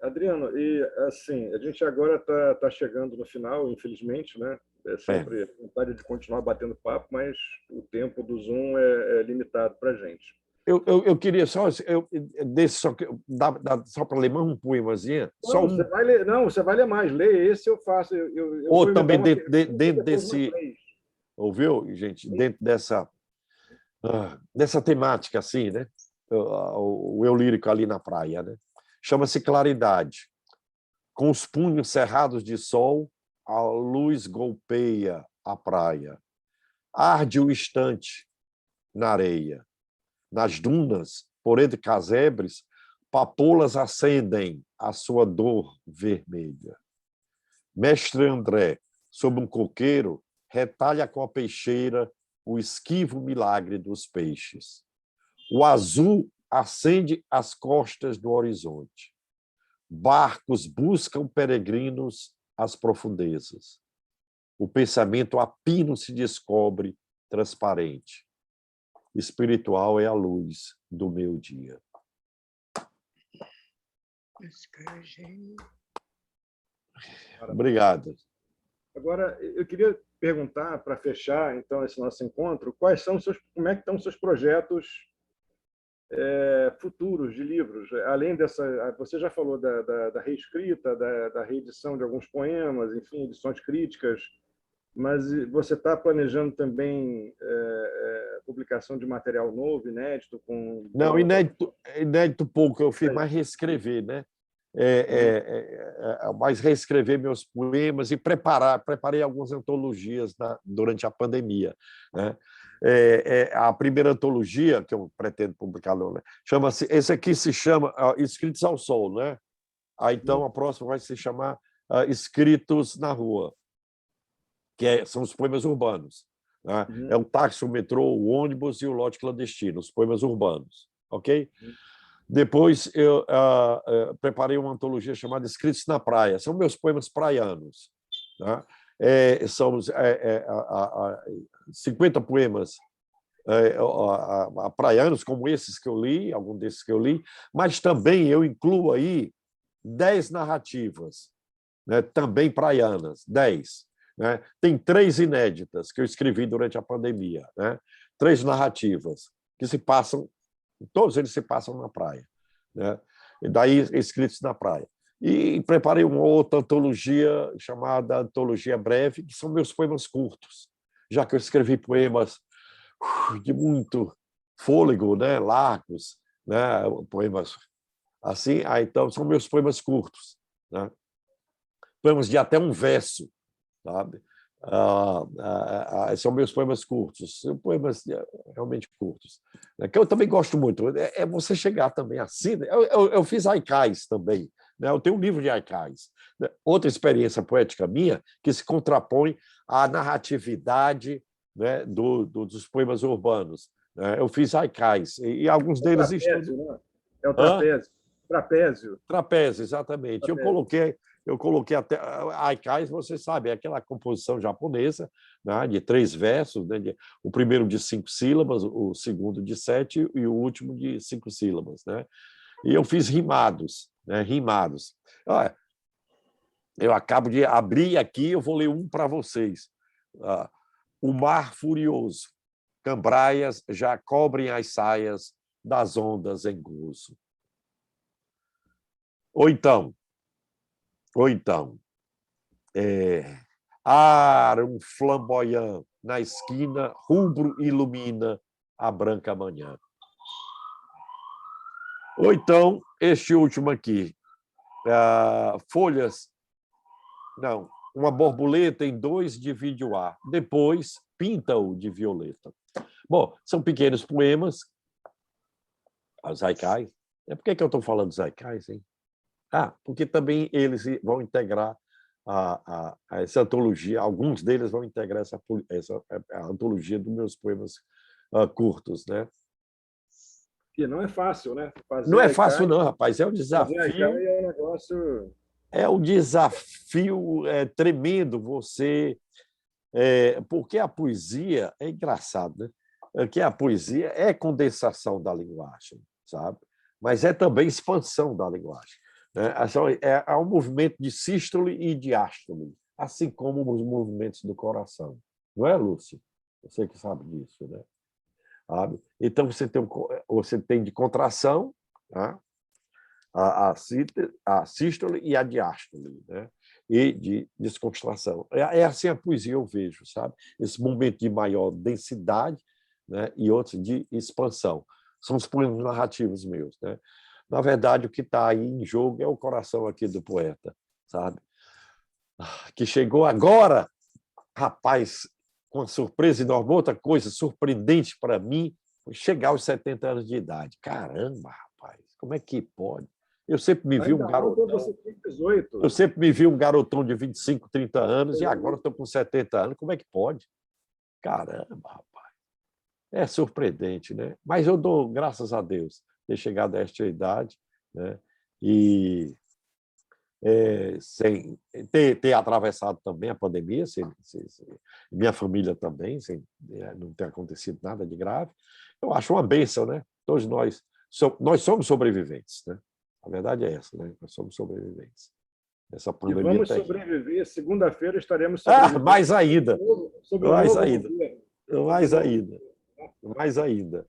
Adriano, e assim, a gente agora está chegando no final, infelizmente, né? É sempre vontade de continuar batendo papo, mas o tempo do Zoom é limitado para a gente. Eu queria só para ler mais um poemazinho. Você vai ler mais. Lê esse, eu faço. Eu Ou vou também dentro desse... Ouviu, gente? Dentro dessa temática, assim, né? O eu lírico ali na praia, né? Chama-se Claridade. Com os punhos cerrados de sol, a luz golpeia a praia. Arde o instante na areia. Nas dunas, por entre casebres, papoulas acendem a sua dor vermelha. Mestre André, sob um coqueiro, retalha com a peixeira o esquivo milagre dos peixes. O azul acende as costas do horizonte. Barcos buscam peregrinos às profundezas. O pensamento a pino se descobre transparente. Espiritual é a luz do meu dia. Obrigado. Agora, eu queria perguntar, para fechar, então, esse nosso encontro, como é que estão os seus projetos futuros de livros? Além dessa... Você já falou da reescrita, da reedição de alguns poemas, enfim, edições críticas, mas você está planejando também publicação de material novo, inédito? Não, inédito pouco, eu fiz mais reescrever, né? Mais reescrever meus poemas e preparei algumas antologias durante a pandemia, né? A primeira antologia que eu pretendo publicar, né? Esse aqui se chama Escritos ao Sol, né? então a próxima vai se chamar Escritos na Rua, que são os poemas urbanos. Né? É o táxi, o metrô, o ônibus e o lote clandestino, os poemas urbanos. Ok? Depois eu preparei uma antologia chamada Escritos na Praia. São meus poemas praianos. Né? São 50 poemas praianos, como esses que eu li, algum desses que eu li, mas também eu incluo aí 10 narrativas, né? Também praianas, 10. Né? Tem 3 inéditas que eu escrevi durante a pandemia. Né? 3 narrativas que se passam, todos eles se passam na praia. Né? E daí, Escritos na Praia. E preparei uma outra antologia chamada Antologia Breve, que são meus poemas curtos, já que eu escrevi poemas de muito fôlego, né? Largos, né? Poemas assim. Então, são meus poemas curtos. Né? Poemas de até um verso, sabe? São meus poemas curtos, são poemas realmente curtos, né? Que eu também gosto muito. É você chegar também assim. Eu fiz haikais também, né? Eu tenho um livro de haikais. Né? Outra experiência poética minha que se contrapõe à narratividade, né, dos poemas urbanos. Né? Eu fiz haikais e alguns deles trapézio, estão... né? É o trapézio. Trapézio. Trapézio, exatamente. Trapézio. Eu coloquei até haikais, você sabe, é aquela composição japonesa, né, de 3 versos, né, o primeiro de 5 sílabas, o segundo de 7 e o último de 5 sílabas. Né? E eu fiz rimados, né, rimados. Olha, eu acabo de abrir aqui, eu vou ler um para vocês. O mar furioso, cambraias já cobrem as saias das ondas em gozo. Ou então, um flamboyant na esquina, rubro ilumina a branca manhã. Ou então, este último aqui, folhas, não, uma borboleta em 2 divide o ar, depois pinta-o de violeta. Bom, são pequenos poemas, os haikais. Por que eu estou falando dos haikais, hein? Porque também eles vão integrar essa antologia, alguns deles vão integrar a antologia dos meus poemas curtos. Né? Que não é fácil, né? Não é fácil, não, rapaz. É um Fazer desafio. é um negócio. É um desafio tremendo você. Porque a poesia é engraçado, né? Que a poesia é condensação da linguagem, sabe? Mas é também expansão da linguagem. Há um movimento de sístole e diástole, assim como os movimentos do coração. Não é, Lúcio? Você que sabe disso, né? Sabe? Então, você tem de contração, tá? A sístole e a diástole, né? E de descontração. É assim a poesia, eu vejo, sabe? Esse momento de maior densidade, né? E outro de expansão. São os poemas narrativos meus, né? Na verdade, o que está aí em jogo é o coração aqui do poeta, sabe? Que chegou agora, rapaz, com uma surpresa enorme. Outra coisa surpreendente para mim foi chegar aos 70 anos de idade. Caramba, rapaz, como é que pode? Eu sempre me vi um garotão. Você tem 18. Eu sempre me vi um garotão de 25, 30 anos e agora estou com 70 anos. Como é que pode? Caramba, rapaz. É surpreendente, né? Mas eu dou graças a Deus ter chegado a esta idade, né? E sem ter atravessado também a pandemia, minha família também, sem não ter acontecido nada de grave. Eu acho uma bênção, né? Todos nós somos sobreviventes, né? A verdade é essa, né? Nós somos sobreviventes. Essa pandemia e vamos sobreviver. Segunda-feira estaremos sobrevivendo. Mais ainda. Mais ainda. Mais ainda. Mais ainda.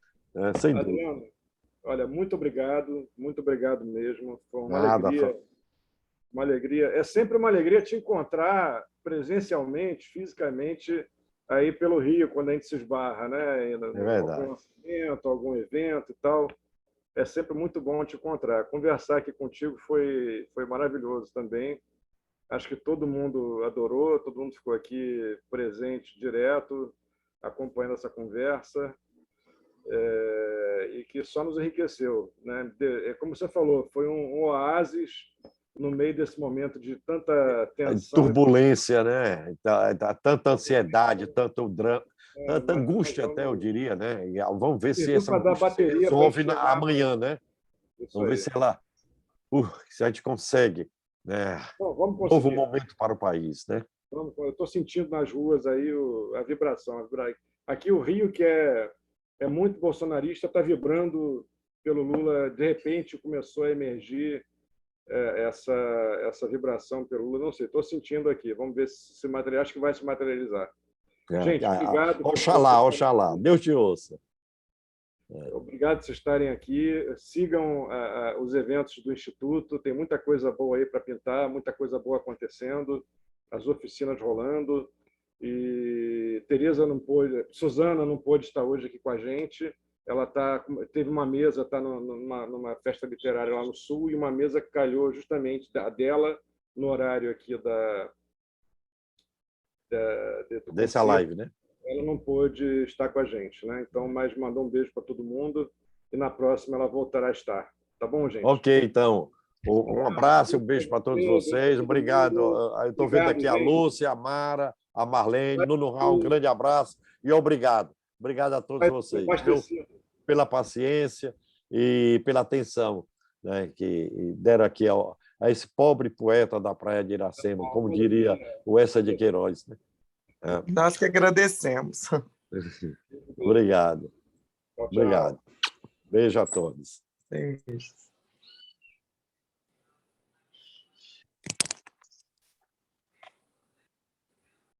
Sem dúvida. Adriano, olha, muito obrigado mesmo. Foi Nada, uma alegria. É sempre uma alegria te encontrar presencialmente, fisicamente, aí pelo Rio, quando a gente se esbarra, né? É verdade. Algum evento e tal. É sempre muito bom te encontrar. Conversar aqui contigo foi maravilhoso também. Acho que todo mundo adorou, todo mundo ficou aqui presente direto, acompanhando essa conversa, e que só nos enriqueceu, né? Como você falou, foi um oásis no meio desse momento de tanta tensão. Turbulência, né? Tanta ansiedade, tanto drama, tanta angústia até, eu diria, né? E vamos ver se essa angústia se resolve amanhã, né? Vamos ver se ela... se a gente consegue, né? Bom, vamos um conseguir. novo momento para o país, né? Eu estou sentindo nas ruas aí a vibração. Aqui o Rio, que é muito bolsonarista, está vibrando pelo Lula. De repente começou a emergir essa vibração pelo Lula. Não sei, estou sentindo aqui. Vamos ver se materializa. Acho que vai se materializar. Gente, obrigado. Oxalá. Deus te ouça. Obrigado por vocês estarem aqui. Sigam os eventos do Instituto. Tem muita coisa boa aí para pintar, muita coisa boa acontecendo. As oficinas rolando, e Suzana não pôde estar hoje aqui com a gente. Ela teve uma mesa, está numa festa literária lá no Sul, e uma mesa que calhou justamente dela no horário aqui dessa live, né? Ela não pôde estar com a gente, né? Então, mas mandou um beijo para todo mundo, e na próxima ela voltará a estar. Tá bom, gente? Ok, então. Um abraço e um beijo para todos vocês. Obrigado. Eu estou vendo aqui a Lúcia, a Mara, a Marlene, Nuno Raul, um grande abraço e obrigado. Obrigado a todos vocês pela paciência e pela atenção, né, que deram aqui a esse pobre poeta da Praia de Iracema, como diria o Essa de Queiroz. Né? Nós que agradecemos. Obrigado. Obrigado. Beijo a todos. Beijos.